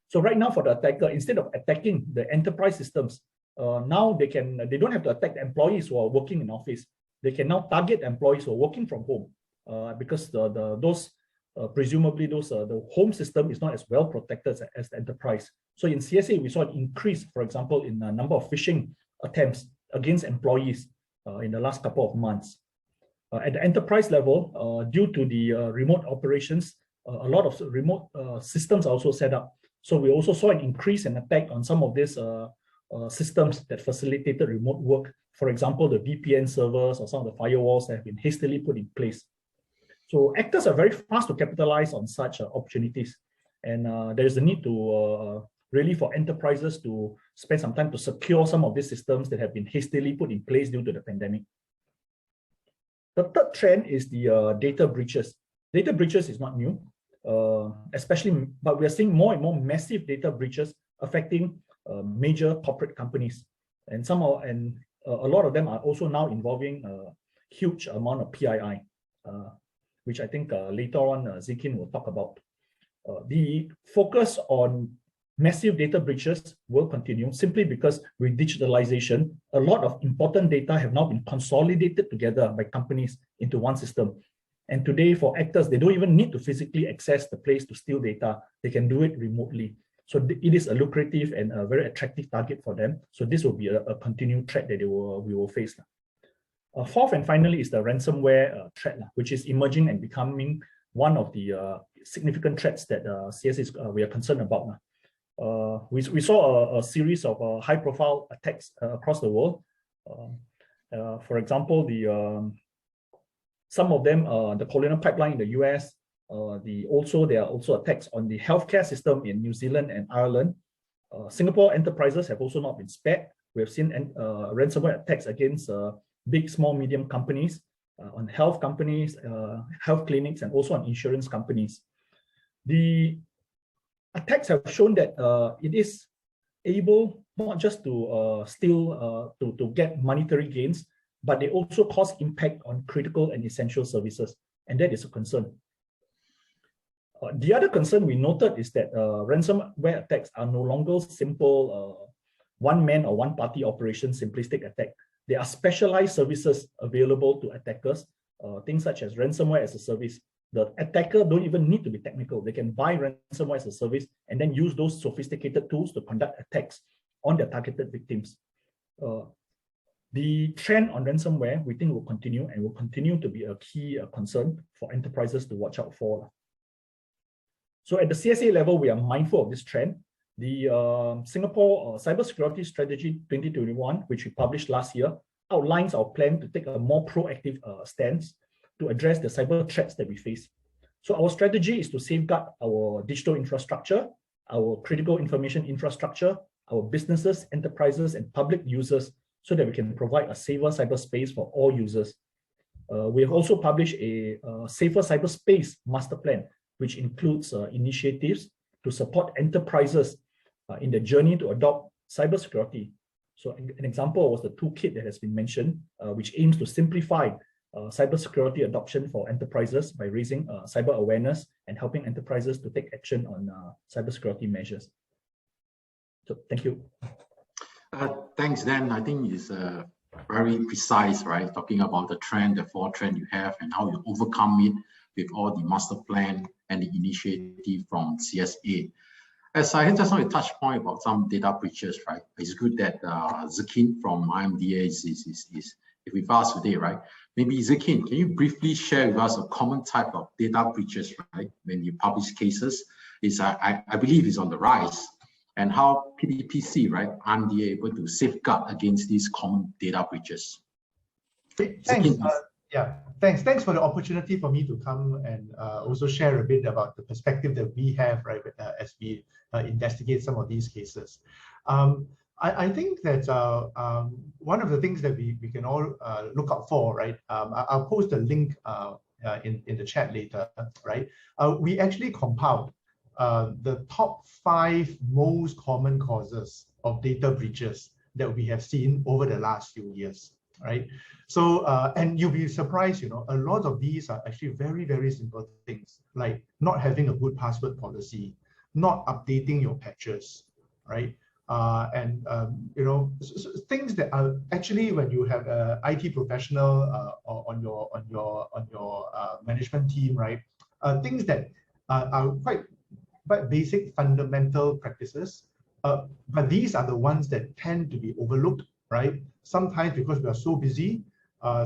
So right now for the attacker, instead of attacking the enterprise systems, now they don't have to attack the employees who are working in office. They can now target employees who are working from home because presumably the home system is not as well protected as the enterprise. So in CSA, we saw an increase, for example, in the number of phishing attempts against employees in the last couple of months. At the enterprise level, due to the remote operations, a lot of remote systems are also set up. So we also saw an increase in attack on some of these systems that facilitated remote work. For example, the VPN servers or some of the firewalls that have been hastily put in place. So actors are very fast to capitalize on such opportunities. And there is a need to really for enterprises to spend some time to secure some of these systems that have been hastily put in place due to the pandemic. The third trend is the data breaches. Data breaches is not new, but we are seeing more and more massive data breaches affecting major corporate companies. And a lot of them are also now involving a huge amount of PII, which I think later on Zikin will talk about. The focus on massive data breaches will continue simply because with digitalization, a lot of important data have now been consolidated together by companies into one system. And today for actors, they don't even need to physically access the place to steal data. They can do it remotely. So it is a lucrative and a very attractive target for them. So this will be a continued threat that we will face. Fourth and finally is the ransomware threat, which is emerging and becoming one of the significant threats that we are concerned about. We saw a series of high-profile attacks across the world. For example, some of them, the Colonial Pipeline in the US. There are also attacks on the healthcare system in New Zealand and Ireland. Singapore enterprises have also not been spared. We have seen ransomware attacks against big, small, medium companies, on health companies, health clinics, and also on insurance companies. The attacks have shown that it is able not just to steal, to get monetary gains, but they also cause impact on critical and essential services, and that is a concern. The other concern we noted is that ransomware attacks are no longer simple one-man or one-party operation simplistic attack. There are specialized services available to attackers, things such as ransomware as a service. The attacker don't even need to be technical. They can buy ransomware as a service and then use those sophisticated tools to conduct attacks on their targeted victims. The trend on ransomware, we think, will continue and will continue to be a key concern for enterprises to watch out for. So at the CSA level, we are mindful of this trend. The Singapore Cybersecurity Strategy 2021, which we published last year, outlines our plan to take a more proactive stance to address the cyber threats that we face. So our strategy is to safeguard our digital infrastructure, our critical information infrastructure, our businesses, enterprises, and public users, so that we can provide a safer cyberspace for all users. We have also published a safer cyberspace master plan, which includes initiatives to support enterprises in the journey to adopt cybersecurity. So an example was the Toolkit that has been mentioned, which aims to simplify cybersecurity adoption for enterprises by raising cyber awareness and helping enterprises to take action on cybersecurity measures. So thank you. Thanks, Dan. I think it's very precise, right? Talking about the trend, the four trend you have, and how you overcome it with all the master plan and the initiative from CSA. As I just want to touch point about some data breaches, right? It's good that Zakin from IMDA is with us today, right? Maybe Zakin, can you briefly share with us a common type of data breaches, right? When you publish cases, I believe is on the rise, and how PDPC, right, aren't they able to safeguard against these common data breaches? Thanks. Thanks for the opportunity for me to come and also share a bit about the perspective that we have, right, as we investigate some of these cases. I think that one of the things that we can all look out for, right? I'll post a link in the chat later, right? We actually compiled the top 5 most common causes of data breaches that we have seen over the last few years, right? So, and you'll be surprised, you know, a lot of these are actually very, very simple things, like not having a good password policy, not updating your patches, right? You know, things that are actually, when you have an IT professional on your management team, right? Things that are quite basic fundamental practices, but these are the ones that tend to be overlooked, right? Sometimes because we are so busy,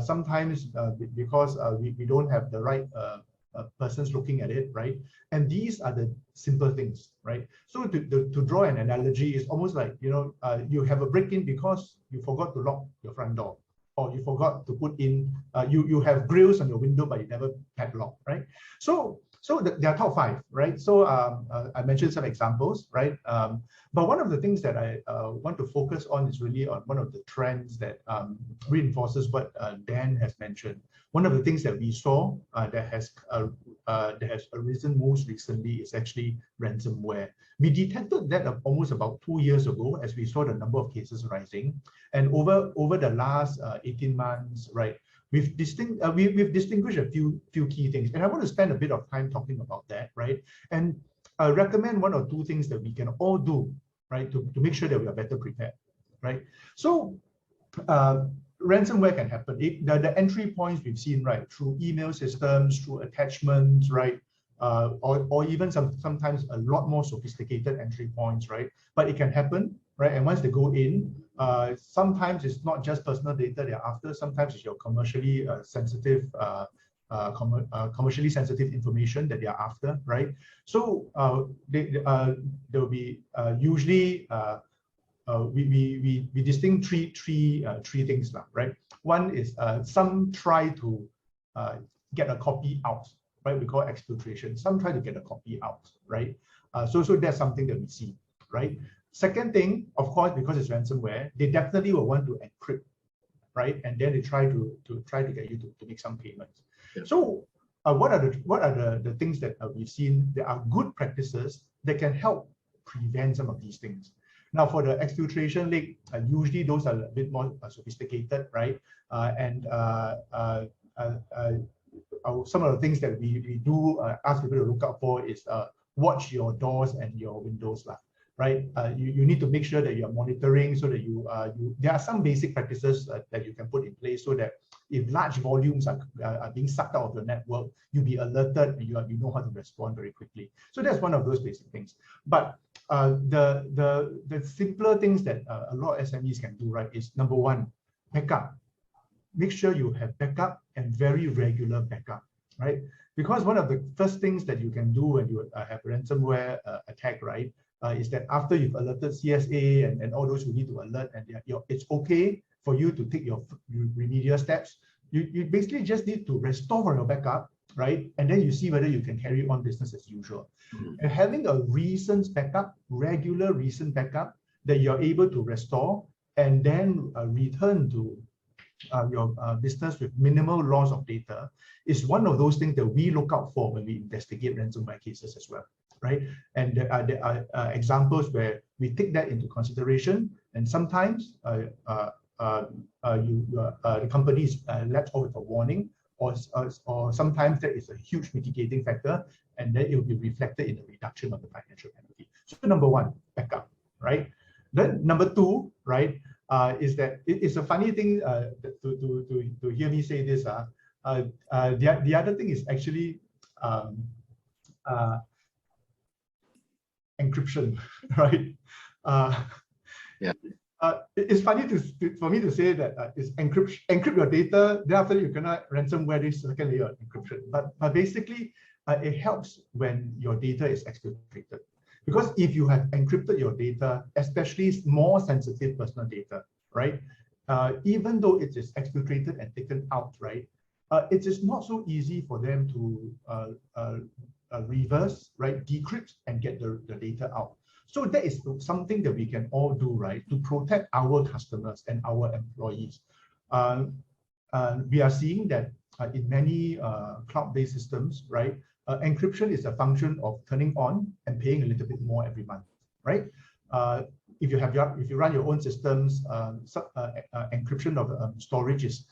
sometimes because we don't have the right persons looking at it, right? And these are the simple things, right? So to draw an analogy, is almost like, you know, you have a break-in because you forgot to lock your front door, or you forgot to put in, you have grills on your window, but you never padlock, right? So there are top 5, right? So I mentioned some examples, right? But one of the things that I want to focus on is really on one of the trends that reinforces what Dan has mentioned. One of the things that we saw that has arisen most recently is actually ransomware. We detected that almost about 2 years ago, as we saw the number of cases rising, and over the last 18 months, right? We've distinguished a few key things, and I want to spend a bit of time talking about that, right? And I recommend 1 or 2 things that we can all do, right, to make sure that we are better prepared, right? So ransomware can happen. The entry points we've seen, right, through email systems, through attachments, right, or even sometimes a lot more sophisticated entry points, right? But it can happen, right? And once they go in, sometimes it's not just personal data they're after. Sometimes it's your commercially sensitive commercially sensitive information that they are after, right? So there will be usually we distinct three things, right? One is some try to get a copy out, right? We call exfiltration. Some try to get a copy out, right? So that's something that we see, right? Second thing, of course, because it's ransomware, they definitely will want to encrypt, right? And then they try to get you to make some payments. Yeah. So what are the things that we've seen? There are good practices that can help prevent some of these things. Now, for the exfiltration leak, usually those are a bit more sophisticated, right? Some of the things that we do ask people to look out for is watch your doors and your windows, right? You need to make sure that you're monitoring so that there are some basic practices that you can put in place so that if large volumes are being sucked out of the network, you'll be alerted and you know how to respond very quickly. So that's one of those basic things. But the simpler things that a lot of SMEs can do, right, is number one, backup. Make sure you have backup and very regular backup, right? Because one of the first things that you can do when you have ransomware attack, right, is that after you've alerted CSA and all those who need to alert, and it's okay for you to take your remedial steps. You basically just need to restore your backup, right? And then you see whether you can carry on business as usual. And having a recent backup, regular recent backup that you're able to restore and then return to your business with minimal loss of data is one of those things that we look out for when we investigate ransomware cases as well, right? And there are examples where we take that into consideration, and sometimes the company is let off with a warning, or sometimes that is a huge mitigating factor, and then it will be reflected in the reduction of the financial penalty. So number one, backup, right? Then number two, right, is that it's a funny thing to hear me say this. The other thing is actually encryption, right? Yeah. It's funny for me to say that it's encrypt your data, then after you cannot ransomware this second layer of encryption. But basically, it helps when your data is exfiltrated. Because if you have encrypted your data, especially more sensitive personal data, right? Even though it is exfiltrated and taken out, right? It is not so easy for them to reverse, right? Decrypt and get the data out. So that is something that we can all do, right, to protect our customers and our employees. We are seeing that in many cloud-based systems, right, encryption is a function of turning on and paying a little bit more every month, right? If you run your own systems, encryption of storage is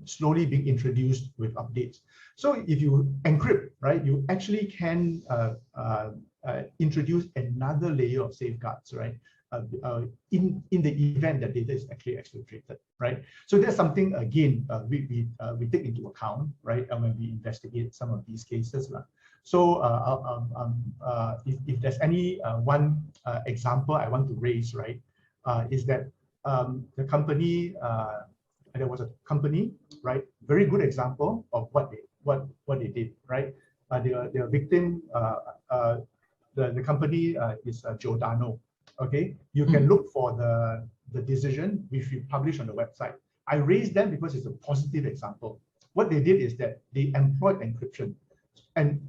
slowly being introduced with updates. So if you encrypt, right, you actually can introduce another layer of safeguards, right? In the event that data is actually exfiltrated, right? So that's something again we take into account, right? And when we investigate some of these cases, so if there's any one example I want to raise, right, is that the company there was a company, right? Very good example of what they did, right? They are victim. The company is Giordano. Okay, you can look for the decision which we publish on the website. I raised them because it's a positive example. What they did is that they employed encryption, and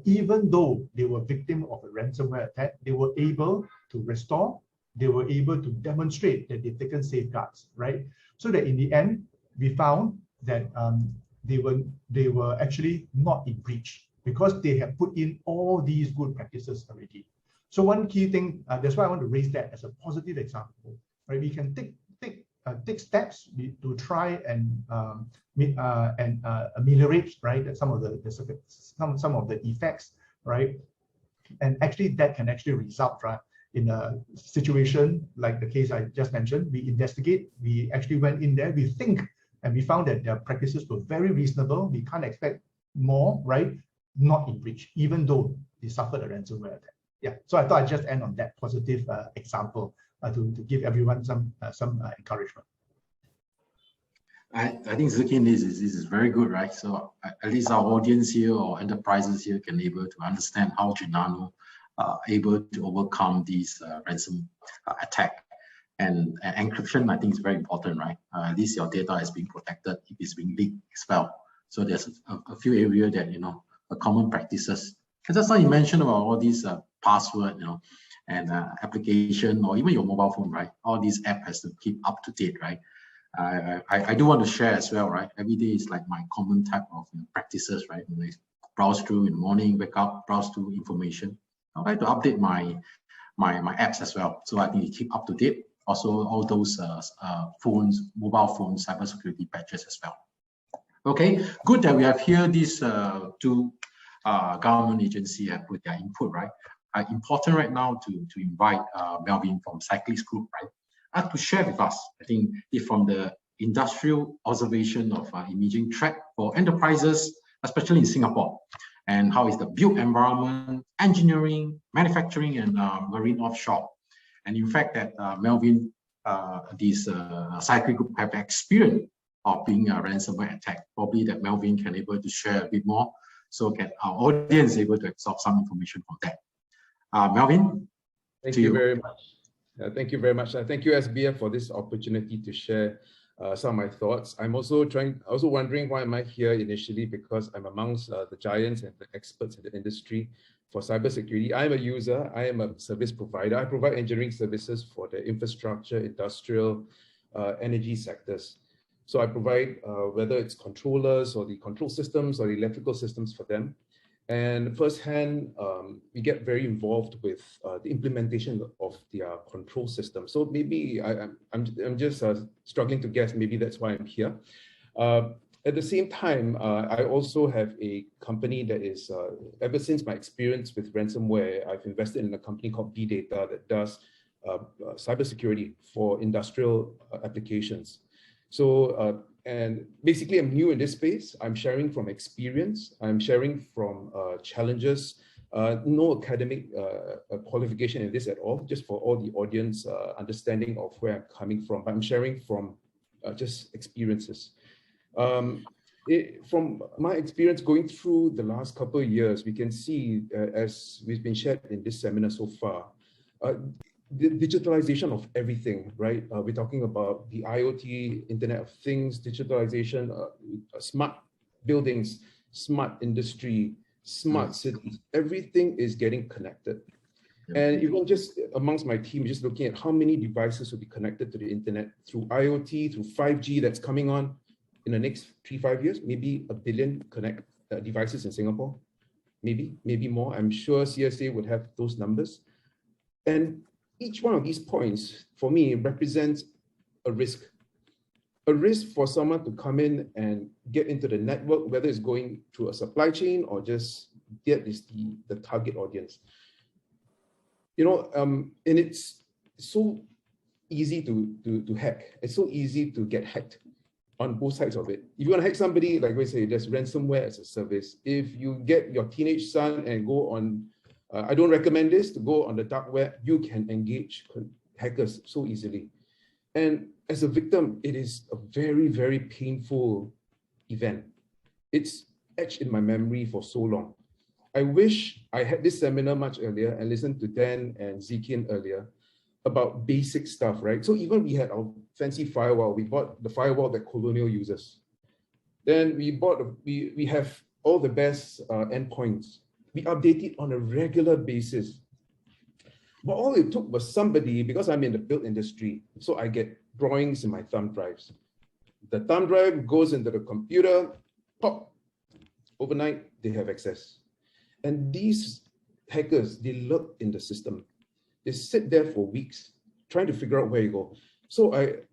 even though they were victim of a ransomware attack, they were able to restore. They were able to demonstrate that they've taken safeguards, right? So that in the end, we found that they were actually not in breach because they have put in all these good practices already. So one key thing, that's why I want to raise that as a positive example, right? We can take steps to try and ameliorate, right, some of the effects, right? And actually that can actually result, right, in a situation like the case I just mentioned. We investigate, we actually went in there, we think, and we found that their practices were very reasonable. We can't expect more, right? Not in breach, even though they suffered a ransomware attack. Yeah, so I thought I'd just end on that positive example to give everyone some encouragement. I think Zikin, this is very good, right? So at least our audience here or enterprises here can able to understand how Genano able to overcome these ransom attack. And encryption, I think, is very important, right? At least your data is being protected if it's being leaked as well. So there's a few areas that, common practices. Because that's how you mentioned about all these password, and application, or even your mobile phone, right? All these apps has to keep up to date, right? I do want to share as well, right? Every day is like my common type of practices, right? When I browse through in the morning, wake up, browse through information. I like to update my apps as well, so I think keep up to date. Also, all those mobile phone cybersecurity patches as well. Okay, good that we have here these two government agencies have put their input, right? Important right now to invite Melvin from Cyclect Group, right? To share with us, I think, from the industrial observation of emerging threat for enterprises, especially in Singapore, and how is the built environment, engineering, manufacturing, and marine offshore. And in fact, that Melvin, this Cyclect Group have experience of being a ransomware attack. Probably that Melvin can able to share a bit more, so that our audience able to absorb some information from that. Melvin, thank you very much. Thank you very much. Thank you, SBF, for this opportunity to share some of my thoughts. I'm also wondering why am I here initially, because I'm amongst the giants and the experts in the industry for cybersecurity. I'm a user, I am a service provider. I provide engineering services for the infrastructure, industrial, energy sectors. So I provide whether it's controllers or the control systems or the electrical systems for them. And firsthand, we get very involved with the implementation of their control system. So maybe I'm just struggling to guess, maybe that's why I'm here. At the same time, I also have a company that is, ever since my experience with ransomware, I've invested in a company called BData that does cybersecurity for industrial applications. So, and basically I'm new in this space. I'm sharing from experience. I'm sharing from challenges, no academic qualification in this at all, just for all the audience understanding of where I'm coming from. But I'm sharing from just experiences. From my experience going through the last couple of years, we can see, as we've been shared in this seminar so far, the digitalization of everything, right? We're talking about the IoT, Internet of Things, digitalization, smart buildings, smart industry, smart cities. Everything is getting connected. And even just amongst my team, just looking at how many devices will be connected to the internet through IoT, through 5G that's coming on in the next 3-5 years, maybe 1 billion devices in Singapore, maybe more. I'm sure CSA would have those numbers. And each one of these points, for me, represents a risk for someone to come in and get into the network, whether it's going through a supply chain or just get the target audience. And it's so easy to hack. It's so easy to get hacked on both sides of it. If you want to hack somebody, like we say, there's ransomware as a service. If you get your teenage son and go on, I don't recommend this, to go on the dark web, you can engage hackers so easily. And as a victim, it is a very, very painful event. It's etched in my memory for so long. I wish I had this seminar much earlier and listened to Dan and Zikin earlier about basic stuff, right? So even we had our fancy firewall, we bought the firewall that Colonial uses. Then we have all the best endpoints. We update it on a regular basis. But all it took was somebody, because I'm in the build industry, so I get drawings in my thumb drives. The thumb drive goes into the computer, pop, overnight, they have access. And these hackers, they lurk in the system. They sit there for weeks, trying to figure out where you go. So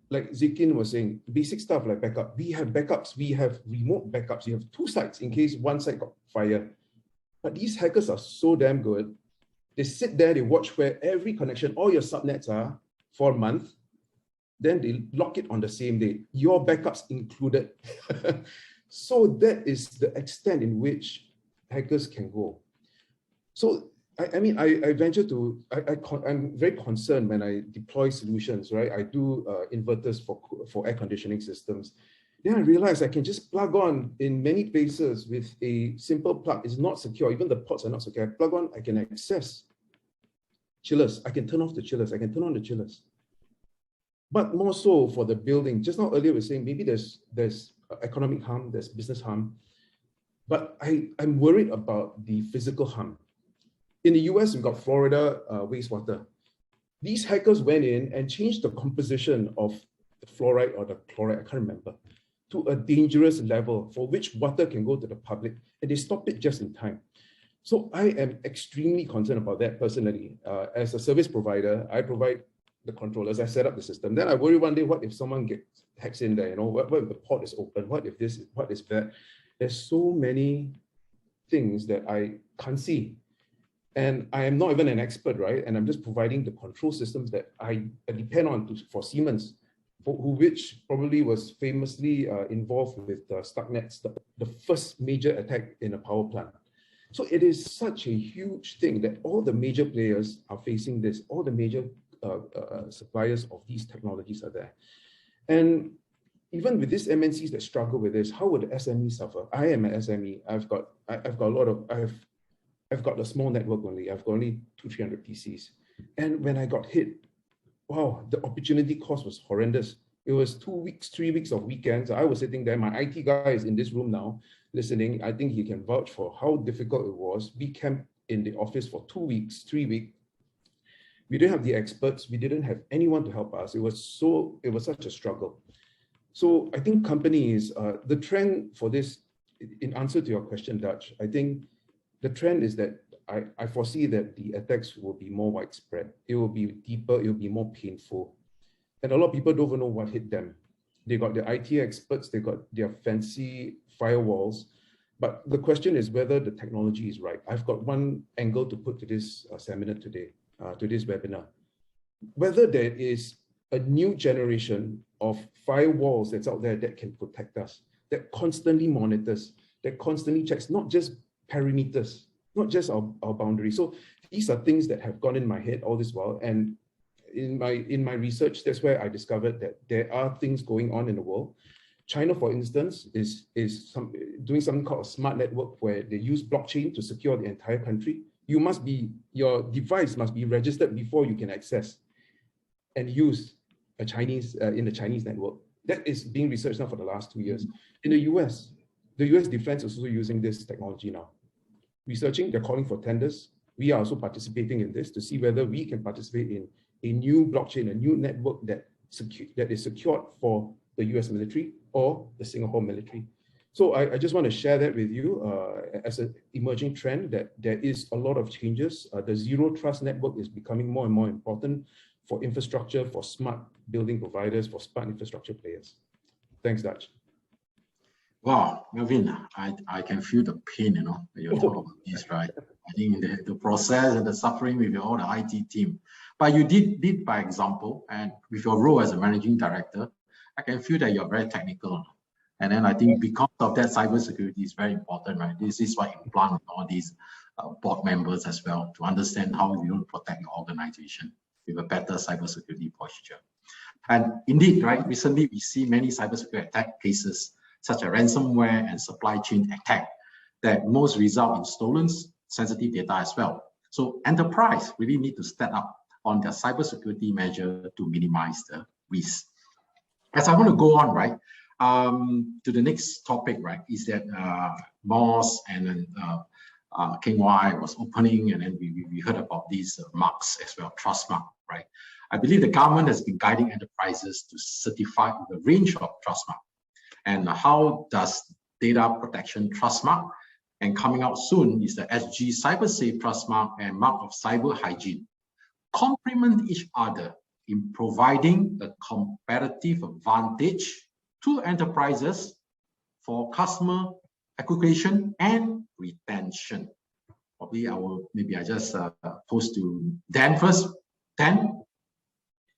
like Zikin was saying, basic stuff like backup. We have backups, we have remote backups. You have 2 sites in case one site got fired. But these hackers are so damn good. They sit there, they watch where every connection, all your subnets are for a month. Then they lock it on the same day. Your backups included. So that is the extent in which hackers can go. So, I venture to, I'm very concerned when I deploy solutions, right? I do inverters for air conditioning systems. Then I realized I can just plug on in many places with a simple plug. It's not secure. Even the ports are not secure. I plug on, I can access chillers. I can turn off the chillers. I can turn on the chillers. But more so for the building. Just now earlier we were saying maybe there's economic harm, there's business harm. But I'm worried about the physical harm. In the US, we've got Florida wastewater. These hackers went in and changed the composition of the fluoride or the chloride, I can't remember, to a dangerous level for which water can go to the public, and they stopped it just in time. So I am extremely concerned about that personally. As a service provider, I provide the controllers, I set up the system. Then I worry one day, what if someone hacks in there? What if the port is open? What if this, what is that? There's so many things that I can't see. And I am not even an expert, right? And I'm just providing the control systems that I depend on for Siemens, which probably was famously involved with Stuxnet, the first major attack in a power plant. So it is such a huge thing that all the major players are facing this. All the major suppliers of these technologies are there. And even with these MNCs that struggle with this, how would the SME suffer? I am an SME. I've got a small network only. I've got only 200-300 PCs. And when I got hit, wow, the opportunity cost was horrendous. It was 2 weeks, 3 weeks of weekends. I was sitting there. My IT guy is in this room now listening. I think he can vouch for how difficult it was. We camped in the office for 2 weeks, 3 weeks. We didn't have the experts. We didn't have anyone to help us. It was such a struggle. So I think companies, the trend for this, in answer to your question, Dutch, I think the trend is that I foresee that the attacks will be more widespread. It will be deeper, it will be more painful. And a lot of people don't even know what hit them. They got their IT experts, they got their fancy firewalls. But the question is whether the technology is right. I've got one angle to put to this seminar today, to this webinar. Whether there is a new generation of firewalls that's out there that can protect us, that constantly monitors, that constantly checks, not just perimeters, not just our boundaries. So these are things that have gone in my head all this while. And in my research, that's where I discovered that there are things going on in the world. China, for instance, is doing something called a smart network where they use blockchain to secure the entire country. Your device must be registered before you can access and use a Chinese in the Chinese network. That is being researched now for the last 2 years. In the US defense is also using this technology now. Researching, they're calling for tenders. We are also participating in this to see whether we can participate in a new blockchain, a new network that is secured for the US military or the Singapore military. So I just want to share that with you as an emerging trend that there is a lot of changes. The zero trust network is becoming more and more important for infrastructure, for smart building providers, for smart infrastructure players. Thanks, Dutch. Wow, Melvin, I can feel the pain, when you talk about this, right? I think the process and the suffering with all the IT team. But you did by example, and with your role as a managing director, I can feel that you're very technical. And then I think because of that, cybersecurity is very important, right? This is what you plan with all these board members as well, to understand how you protect your organization with a better cybersecurity posture. And indeed, right, recently we see many cybersecurity attack cases, such as ransomware and supply chain attack, that most result in stolen sensitive data as well. So enterprise really need to step up on their cybersecurity measure to minimize the risk. As I want to go on, right, to the next topic, right, is that MOS and then KY was opening, and then we heard about these marks as well, trust mark, right? I believe the government has been guiding enterprises to certify the range of trust mark. And how does data protection trust mark? And coming out soon is the SG CyberSafe trust mark and mark of cyber hygiene. Complement each other in providing a competitive advantage to enterprises for customer acquisition and retention. Probably I just post to Dan first. Dan?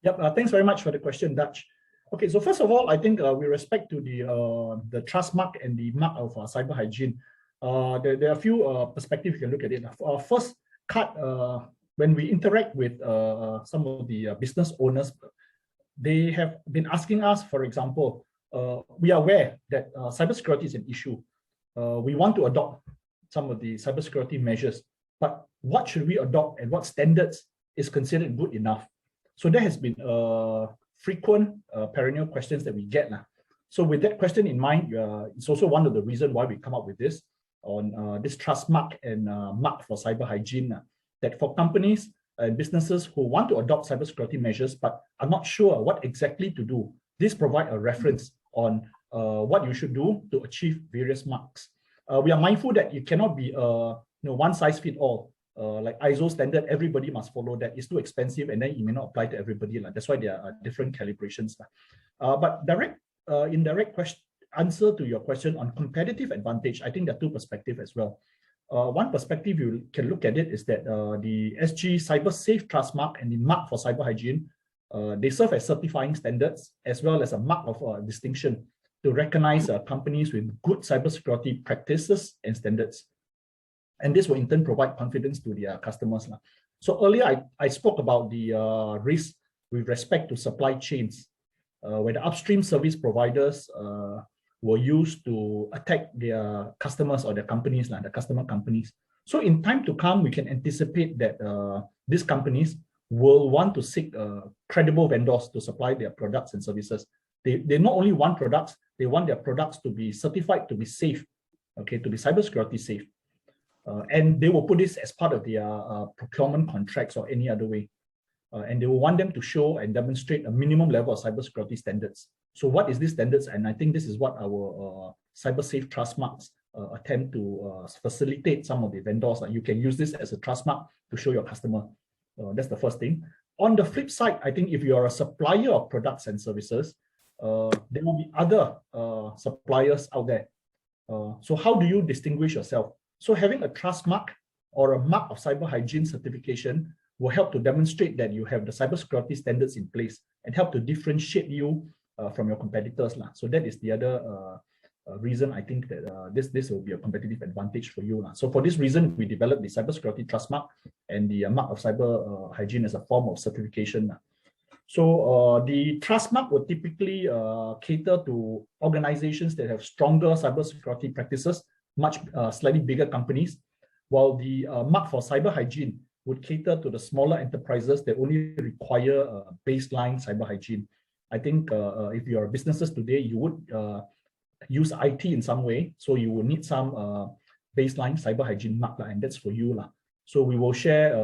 Yep, thanks very much for the question, Dutch. Okay, so first of all, I think with respect to the trust mark and the mark of cyber hygiene, there are a few perspectives you can look at it. First cut, when we interact with some of the business owners, they have been asking us, for example, we are aware that cybersecurity is an issue. We want to adopt some of the cybersecurity measures, but what should we adopt and what standards is considered good enough? So there has been frequent perennial questions that we get. So with that question in mind, it's also one of the reasons why we come up with this on this trust mark and mark for cyber hygiene, that for companies and businesses who want to adopt cybersecurity measures but are not sure what exactly to do, this provide a reference on what you should do to achieve various marks. We are mindful that it cannot be one size fit all. Like ISO standard, everybody must follow that. It's too expensive, and then it may not apply to everybody. That's why there are different calibrations. But indirect answer to your question on competitive advantage, I think there are two perspectives as well. One perspective you can look at it is that the SG Cyber Safe Trust Mark and the Mark for Cyber Hygiene, they serve as certifying standards as well as a mark of distinction to recognize companies with good cybersecurity practices and standards. And this will in turn provide confidence to their customers. So earlier I spoke about the risk with respect to supply chains, where the upstream service providers were used to attack their customers or their companies, the customer companies. So in time to come, we can anticipate that these companies will want to seek credible vendors to supply their products and services. They not only want products, they want their products to be certified to be safe, okay, to be cybersecurity safe. And they will put this as part of their procurement contracts or any other way. And they will want them to show and demonstrate a minimum level of cybersecurity standards. So what is these standards? And I think this is what our cyber safe trust marks attempt to facilitate some of the vendors. You can use this as a trust mark to show your customer. That's the first thing. On the flip side, I think if you are a supplier of products and services, there will be other suppliers out there. So how do you distinguish yourself? So having a trust mark or a mark of cyber hygiene certification will help to demonstrate that you have the cybersecurity standards in place and help to differentiate you from your competitors. So that is the other reason I think that this will be a competitive advantage for you. So for this reason, we developed the cybersecurity trust mark and the mark of cyber hygiene as a form of certification. So the trust mark will typically cater to organizations that have stronger cybersecurity practices, much slightly bigger companies, while the mark for cyber hygiene would cater to the smaller enterprises that only require baseline cyber hygiene. I think if you are businesses today, you would use IT in some way, so you will need some baseline cyber hygiene mark, and that's for you. So we will share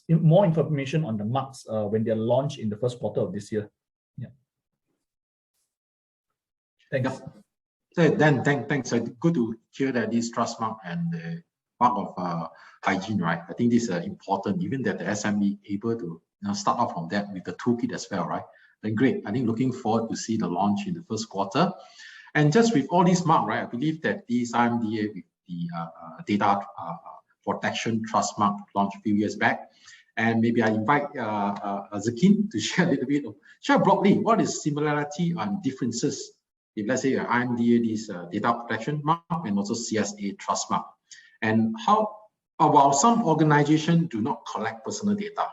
more information on the marks when they're launched in the first quarter of this year. Yeah. Thanks. Yep. So then, thanks. Good to hear that this trust mark and the mark of hygiene, right? I think this is important, even that the SME able to start off from that with the toolkit as well, right? Then great. I think looking forward to see the launch in the first quarter. And just with all these marks, right, I believe that this IMDA with the data protection trust mark launched a few years back. And maybe I invite Zakin to share a little bit, share broadly what is similarity and differences if let's say IMDA this data protection mark and also CSA trust mark. And how about some organizations do not collect personal data,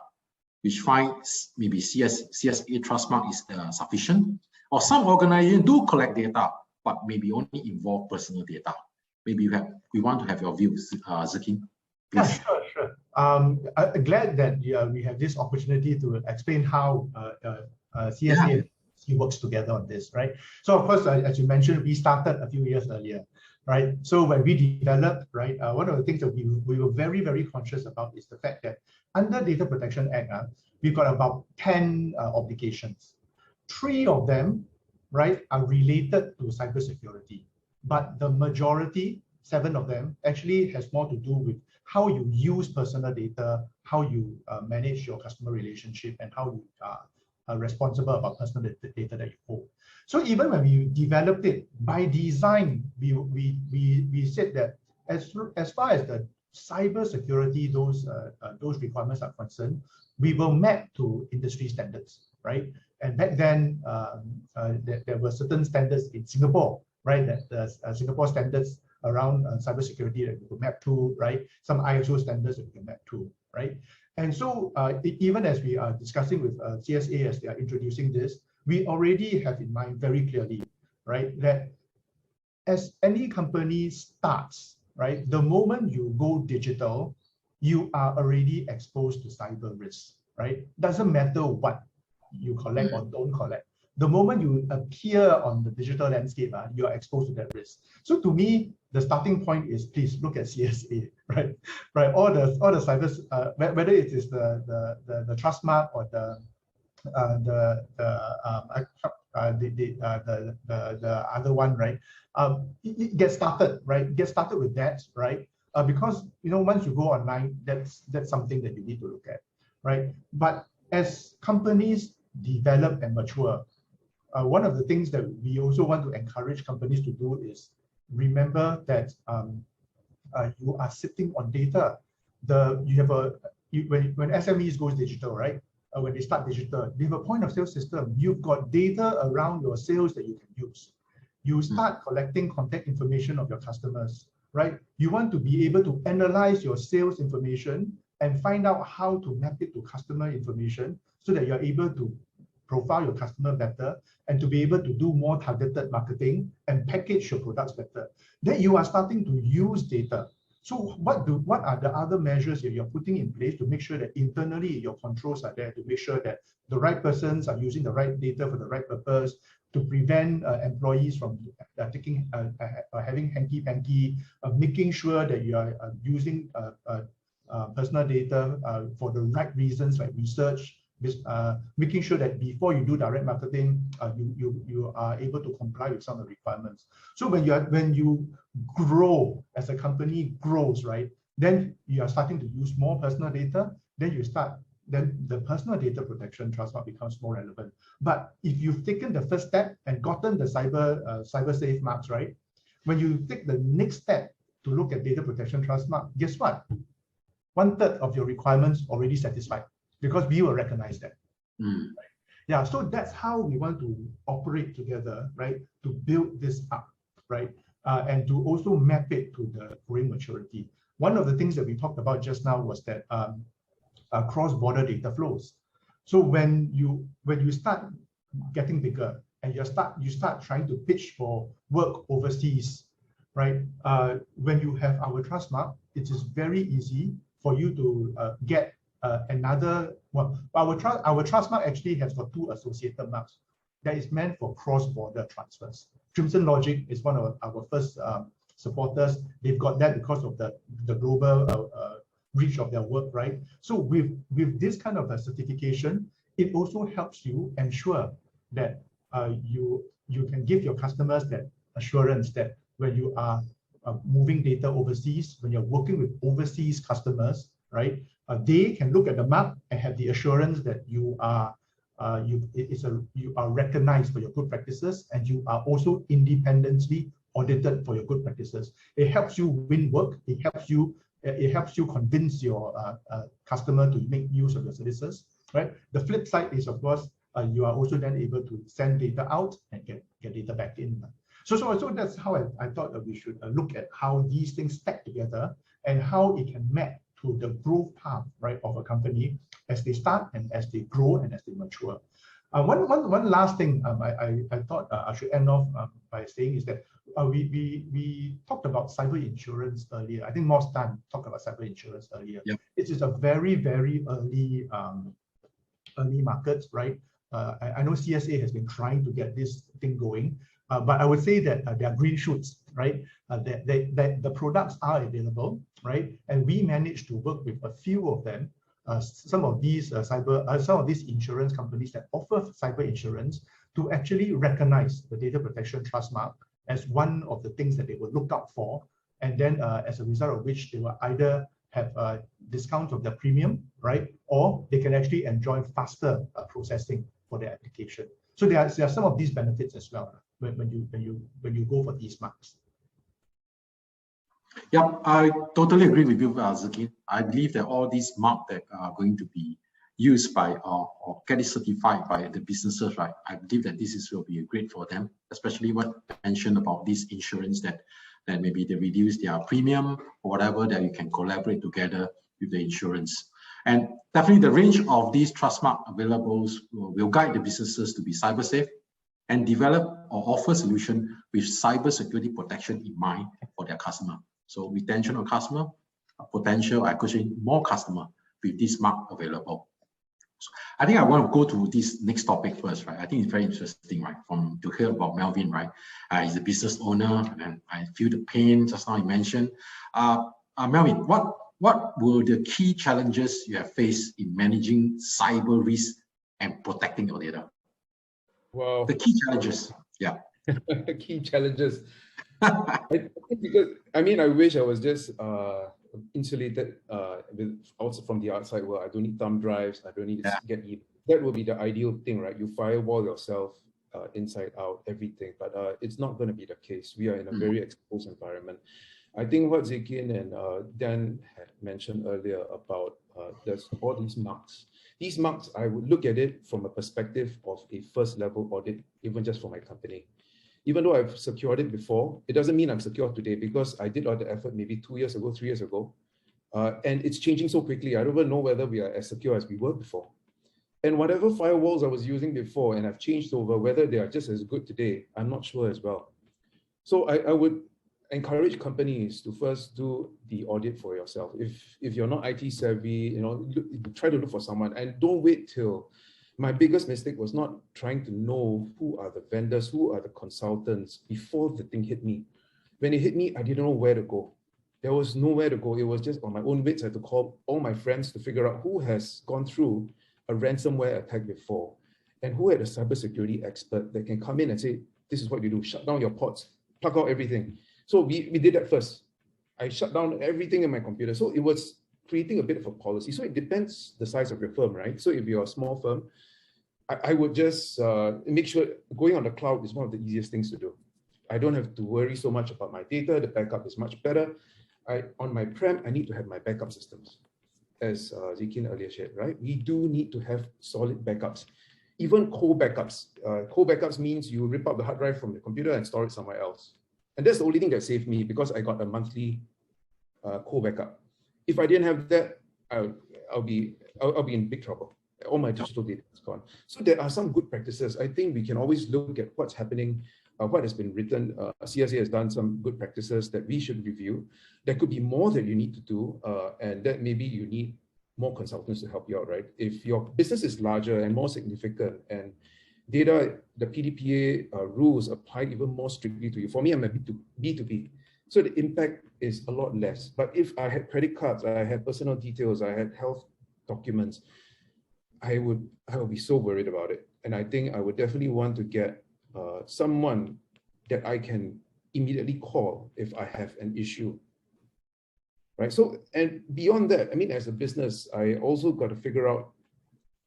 which finds maybe CSA trust mark is sufficient, or some organizations do collect data, but maybe only involve personal data. Maybe we want to have your views, Zakin. Yeah, sure. I'm glad that we have this opportunity to explain how CSA works together on this, right? So of course, as you mentioned, we started a few years earlier, right? So when we developed, right, one of the things that we were very, very conscious about is the fact that under Data Protection Act, we've got about 10 obligations. 3 of them, right, are related to cybersecurity, but the majority, 7 of them, actually has more to do with how you use personal data, how you manage your customer relationship, and how you are responsible about personal data that you hold. So even when we developed it, by design, we said that as far as the cybersecurity, those requirements are concerned, we will map to industry standards, right? And back then, there were certain standards in Singapore, right? That the Singapore standards around cybersecurity that we could map to, right? Some ISO standards that we can map to, right? And so even as we are discussing with CSA as they are introducing this, we already have in mind very clearly right, that as any company starts, right, the moment you go digital, you are already exposed to cyber risks, right? Doesn't matter what you collect or don't collect. The moment you appear on the digital landscape, you are exposed to that risk. So to me, the starting point is please look at CSA, right? Right. All the cyber, whether it is the trust mark or the other one, right? Get started, right? Get started with that, right? Because once you go online, that's something that you need to look at, right? But as companies develop and mature, one of the things that we also want to encourage companies to do is remember that you are sitting on data. When SMEs goes digital, right? When they start digital, they have a point of sale system. You've got data around your sales that you can use. You start collecting contact information of your customers, right? You want to be able to analyze your sales information and find out how to map it to customer information so that you're able to profile your customer better and to be able to do more targeted marketing and package your products better. Then you are starting to use data. So what are the other measures that you're putting in place to make sure that internally your controls are there to make sure that the right persons are using the right data for the right purpose, to prevent employees from having hanky-panky, making sure that you are using personal data for the right reasons like research, making sure that before you do direct marketing, you are able to comply with some of the requirements. So when you grow as a company grows, right, then you are starting to use more personal data. Then the personal data protection trust mark becomes more relevant. But if you've taken the first step and gotten the cyber safe marks, right, when you take the next step to look at data protection trust mark, guess what? 1/3 of your requirements already satisfied, because we will recognize that. Right? Yeah, so that's how we want to operate together, right? To build this up, right? And to also map it to the growing maturity. One of the things that we talked about just now was that cross-border data flows. So when you start getting bigger and you start trying to pitch for work overseas, right? When you have our trust mark, it is very easy for you to get another one. Our trust mark actually has got 2 associated marks that is meant for cross-border transfers. Crimson Logic is one of our first supporters. They've got that because of the global reach of their work, right? So with this kind of a certification, it also helps you ensure that you can give your customers that assurance that when you are moving data overseas, when you're working with overseas customers, right? They can look at the map and have the assurance that you are recognized for your good practices, and you are also independently audited for your good practices. It helps you win work. It helps you convince your customer to make use of your services, right? The flip side is, of course, you are also then able to send data out and get data back in. So that's how I thought that we should look at how these things stack together and how it can map to the growth path, right, of a company as they start and as they grow and as they mature. One last thing I thought I should end off by saying is that we talked about cyber insurance earlier. I think MOS Tan talked about cyber insurance earlier. Yep. It is a very, very early market, right? I know CSA has been trying to get this thing going, but I would say that there are green shoots, right? That the products are available, right? And we managed to work with a few of them. Some of these insurance companies that offer cyber insurance to actually recognize the data protection trust mark as one of the things that they will look out for, and then as a result of which they will either have a discount of the premium, right, or they can actually enjoy faster processing for their application. So there are some of these benefits as well when you go for these marks. Yeah, I totally agree with you, Zaki. I believe that all these marks that are going to be used by or get certified by the businesses, right? I believe that this will be great for them, especially what I mentioned about this insurance that maybe they reduce their premium or whatever, that you can collaborate together with the insurance. And definitely the range of these trust mark available will guide the businesses to be cyber safe and develop or offer solution with cybersecurity protection in mind for their customer. So retention of customer, potential acquisition more customer with this mark available. So I think I want to go to this next topic first, right? I think it's very interesting, right? To hear about Melvin, right? He's a business owner, and I feel the pain just now you mentioned. Melvin, what were the key challenges you have faced in managing cyber risk and protecting your data? Well, the key challenges, yeah. Key challenges. I mean, I wish I was just insulated also from the outside world. I don't need thumb drives. I don't need to get email. That would be the ideal thing, right? You firewall yourself inside out, everything. But it's not going to be the case. We are in a very exposed environment. I think what Zekin and Dan had mentioned earlier about there's all these marks. These marks, I would look at it from a perspective of a first level audit, even just for my company. Even though I've secured it before, it doesn't mean I'm secure today because I did all the effort maybe 2 years ago, 3 years ago. And it's changing so quickly. I don't even know whether we are as secure as we were before. And whatever firewalls I was using before and I've changed over, whether they are just as good today, I'm not sure as well. So I would encourage companies to first do the audit for yourself. If you're not IT savvy, try to look for someone and don't wait till. My biggest mistake was not trying to know who are the vendors, who are the consultants before the thing hit me. When it hit me, I didn't know where to go. There was nowhere to go. It was just on my own wits. I had to call all my friends to figure out who has gone through a ransomware attack before and who had a cybersecurity expert that can come in and say, this is what you do, shut down your ports, plug out everything. So we did that first. I shut down everything in my computer. So it was creating a bit of a policy. So it depends the size of your firm, right? So if you're a small firm, I would just make sure going on the cloud is one of the easiest things to do. I don't have to worry so much about my data. The backup is much better. On my prem, I need to have my backup systems. As Zekin earlier shared, right? We do need to have solid backups. Even co-backups. Co-backups means you rip out the hard drive from the computer and store it somewhere else. And that's the only thing that saved me because I got a monthly co-backup. If I didn't have that, I'll be in big trouble. All my digital data is gone. So there are some good practices. I think we can always look at what's happening, what has been written. CSA has done some good practices that we should review. There could be more that you need to do, and that maybe you need more consultants to help you out, right? If your business is larger and more significant and data, the PDPA rules apply even more strictly to you. For me, I'm a B2B. So the impact is a lot less. But if I had credit cards, I had personal details, I had health documents, I would be so worried about it. And I think I would definitely want to get someone that I can immediately call if I have an issue. Right. So, and beyond that, I mean, as a business, I also got to figure out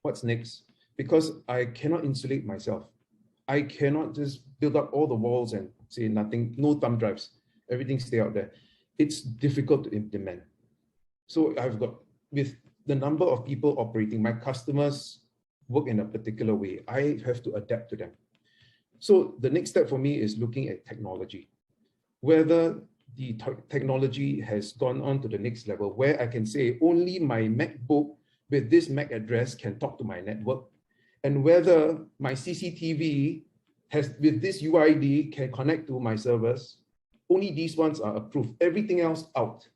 what's next because I cannot insulate myself. I cannot just build up all the walls and say nothing, no thumb drives, everything stay out there. It's difficult to implement. So I've got, with the number of people operating, my customers work in a particular way. I have to adapt to them. So the next step for me is looking at technology. Whether the technology has gone on to the next level where I can say only my MacBook with this MAC address can talk to my network, and whether my CCTV has with this UID can connect to my servers. Only these ones are approved. Everything else out.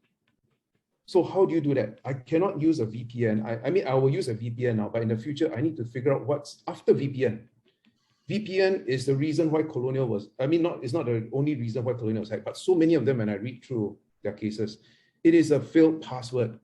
So how do you do that? I cannot use a VPN. I mean, I will use a VPN now, but in the future, I need to figure out what's after VPN. VPN is the reason why Colonial was, I mean, it's not the only reason why Colonial was hacked, but so many of them, when I read through their cases, it is a failed password.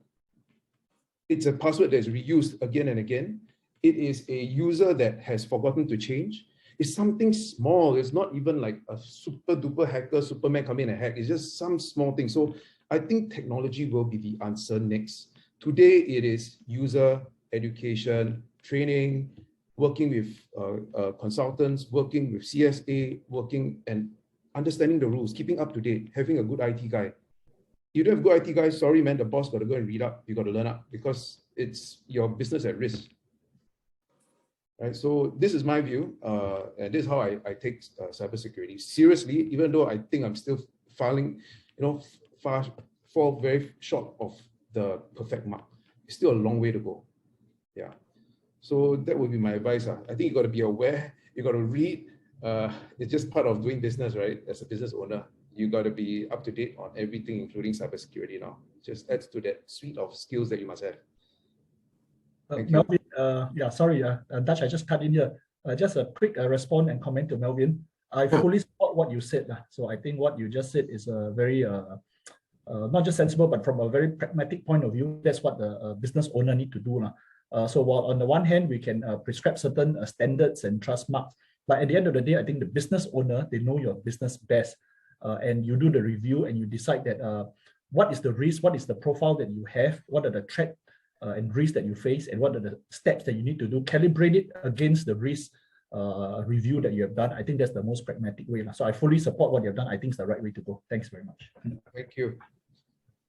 It's a password that is reused again and again. It is a user that has forgotten to change. It's something small. It's not even like a super duper hacker, Superman come in and hack. It's just some small thing. So I think technology will be the answer next. Today, it is user education, training, working with consultants, working with CSA, working and understanding the rules, keeping up to date, having a good IT guy. You don't have good IT guys, sorry man, the boss got to go and read up, you got to learn up because it's your business at risk. Right, so this is my view, and this is how I take cybersecurity seriously, even though I think I'm still falling, fall very short of the perfect mark. It's still a long way to go. Yeah. So that would be my advice. I think you got to be aware, you got to read, it's just part of doing business, right? As a business owner, you got to be up to date on everything, including cybersecurity now. Just adds to that suite of skills that you must have. Melvin, yeah, sorry, Dutch, I just cut in here. Just a quick response and comment to Melvin. I fully support what you said. So I think what you just said is a very, not just sensible, but from a very pragmatic point of view, that's what the business owner need to do. So while on the one hand, we can prescribe certain standards and trust marks, but at the end of the day, I think the business owner, they know your business best. And you do the review and you decide that what is the risk, what is the profile that you have, what are the threats and risks that you face, and what are the steps that you need to do, calibrate it against the risk review that you have done. I think that's the most pragmatic way. So I fully support what you have done. I think it's the right way to go. Thanks very much. Thank you.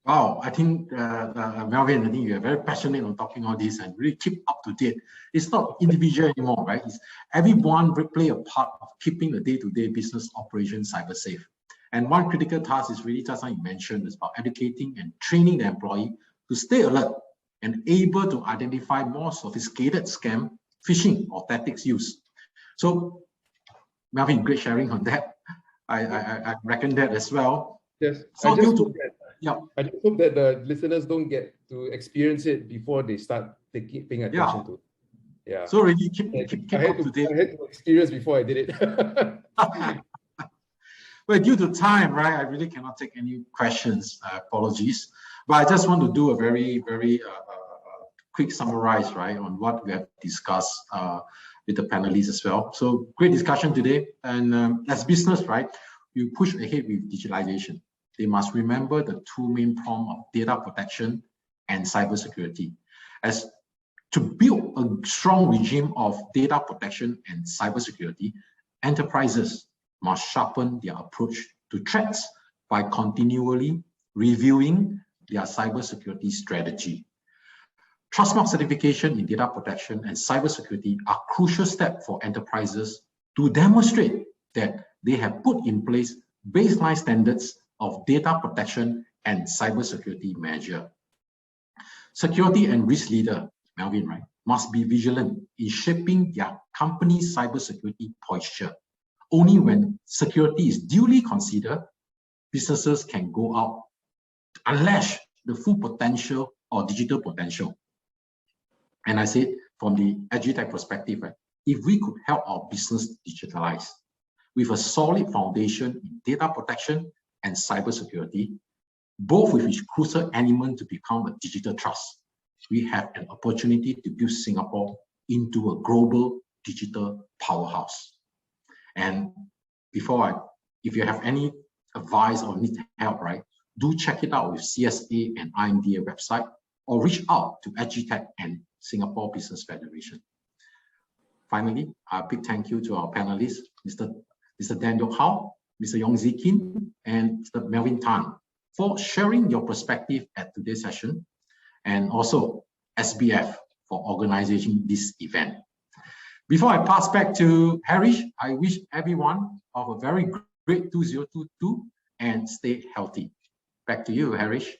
Wow, I think Melvin, I think you're very passionate on talking all this and really keep up to date. It's not individual anymore, right? It's everyone play a part of keeping the day-to-day business operation cyber safe. And one critical task is really just like you mentioned, is about educating and training the employee to stay alert and able to identify more sophisticated scam, phishing, or tactics used. So, Melvin, great sharing on that. I reckon that as well. Yes. So I just hope that the listeners don't get to experience it before they start paying attention to it. Yeah. So really keep up to date. I had to experience before I did it. Well, due to time, right, I really cannot take any questions. Apologies. But I just want to do a very, very quick summarize, right, on what we have discussed with the panelists as well. So great discussion today. And as business, right, you push ahead with digitalization. They must remember the two main prompts of data protection and cybersecurity. As to build a strong regime of data protection and cybersecurity, enterprises must sharpen their approach to threats by continually reviewing their cybersecurity strategy. Trustmark certification in data protection and cybersecurity are crucial steps for enterprises to demonstrate that they have put in place baseline standards of data protection and cybersecurity measure. Security and risk leader, Melvin, right, must be vigilant in shaping their company's cybersecurity posture. Only when security is duly considered, businesses can go out to unleash the full potential or digital potential. And I said, from the SGTech perspective, right, if we could help our business digitalize with a solid foundation in data protection and cybersecurity, both with which crucial element to become a digital trust, we have an opportunity to build Singapore into a global digital powerhouse. And if you have any advice or need help, right, do check it out with CSA and IMDA website, or reach out to SGTech and Singapore Business Federation. Finally, a big thank you to our panelists, Mr. Daniel Hao, Mr. Yong Zi Kin, and Mr. Melvin Tan, for sharing your perspective at today's session, and also SBF for organizing this event. Before I pass back to Harish, I wish everyone of a very great 2022 and stay healthy. Back to you, Harish.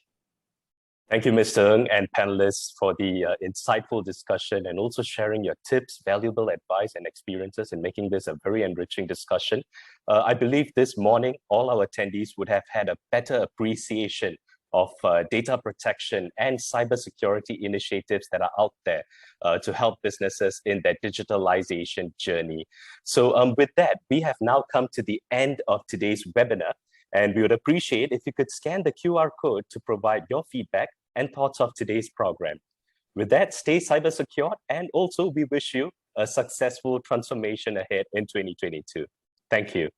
Thank you, Mr. Ng and panelists, for the insightful discussion and also sharing your tips, valuable advice and experiences in making this a very enriching discussion. I believe this morning, all our attendees would have had a better appreciation of data protection and cybersecurity initiatives that are out there to help businesses in their digitalization journey. So with that, we have now come to the end of today's webinar. And we would appreciate if you could scan the QR code to provide your feedback and thoughts of today's program. With that, stay cyber secured, and also we wish you a successful transformation ahead in 2022. Thank you.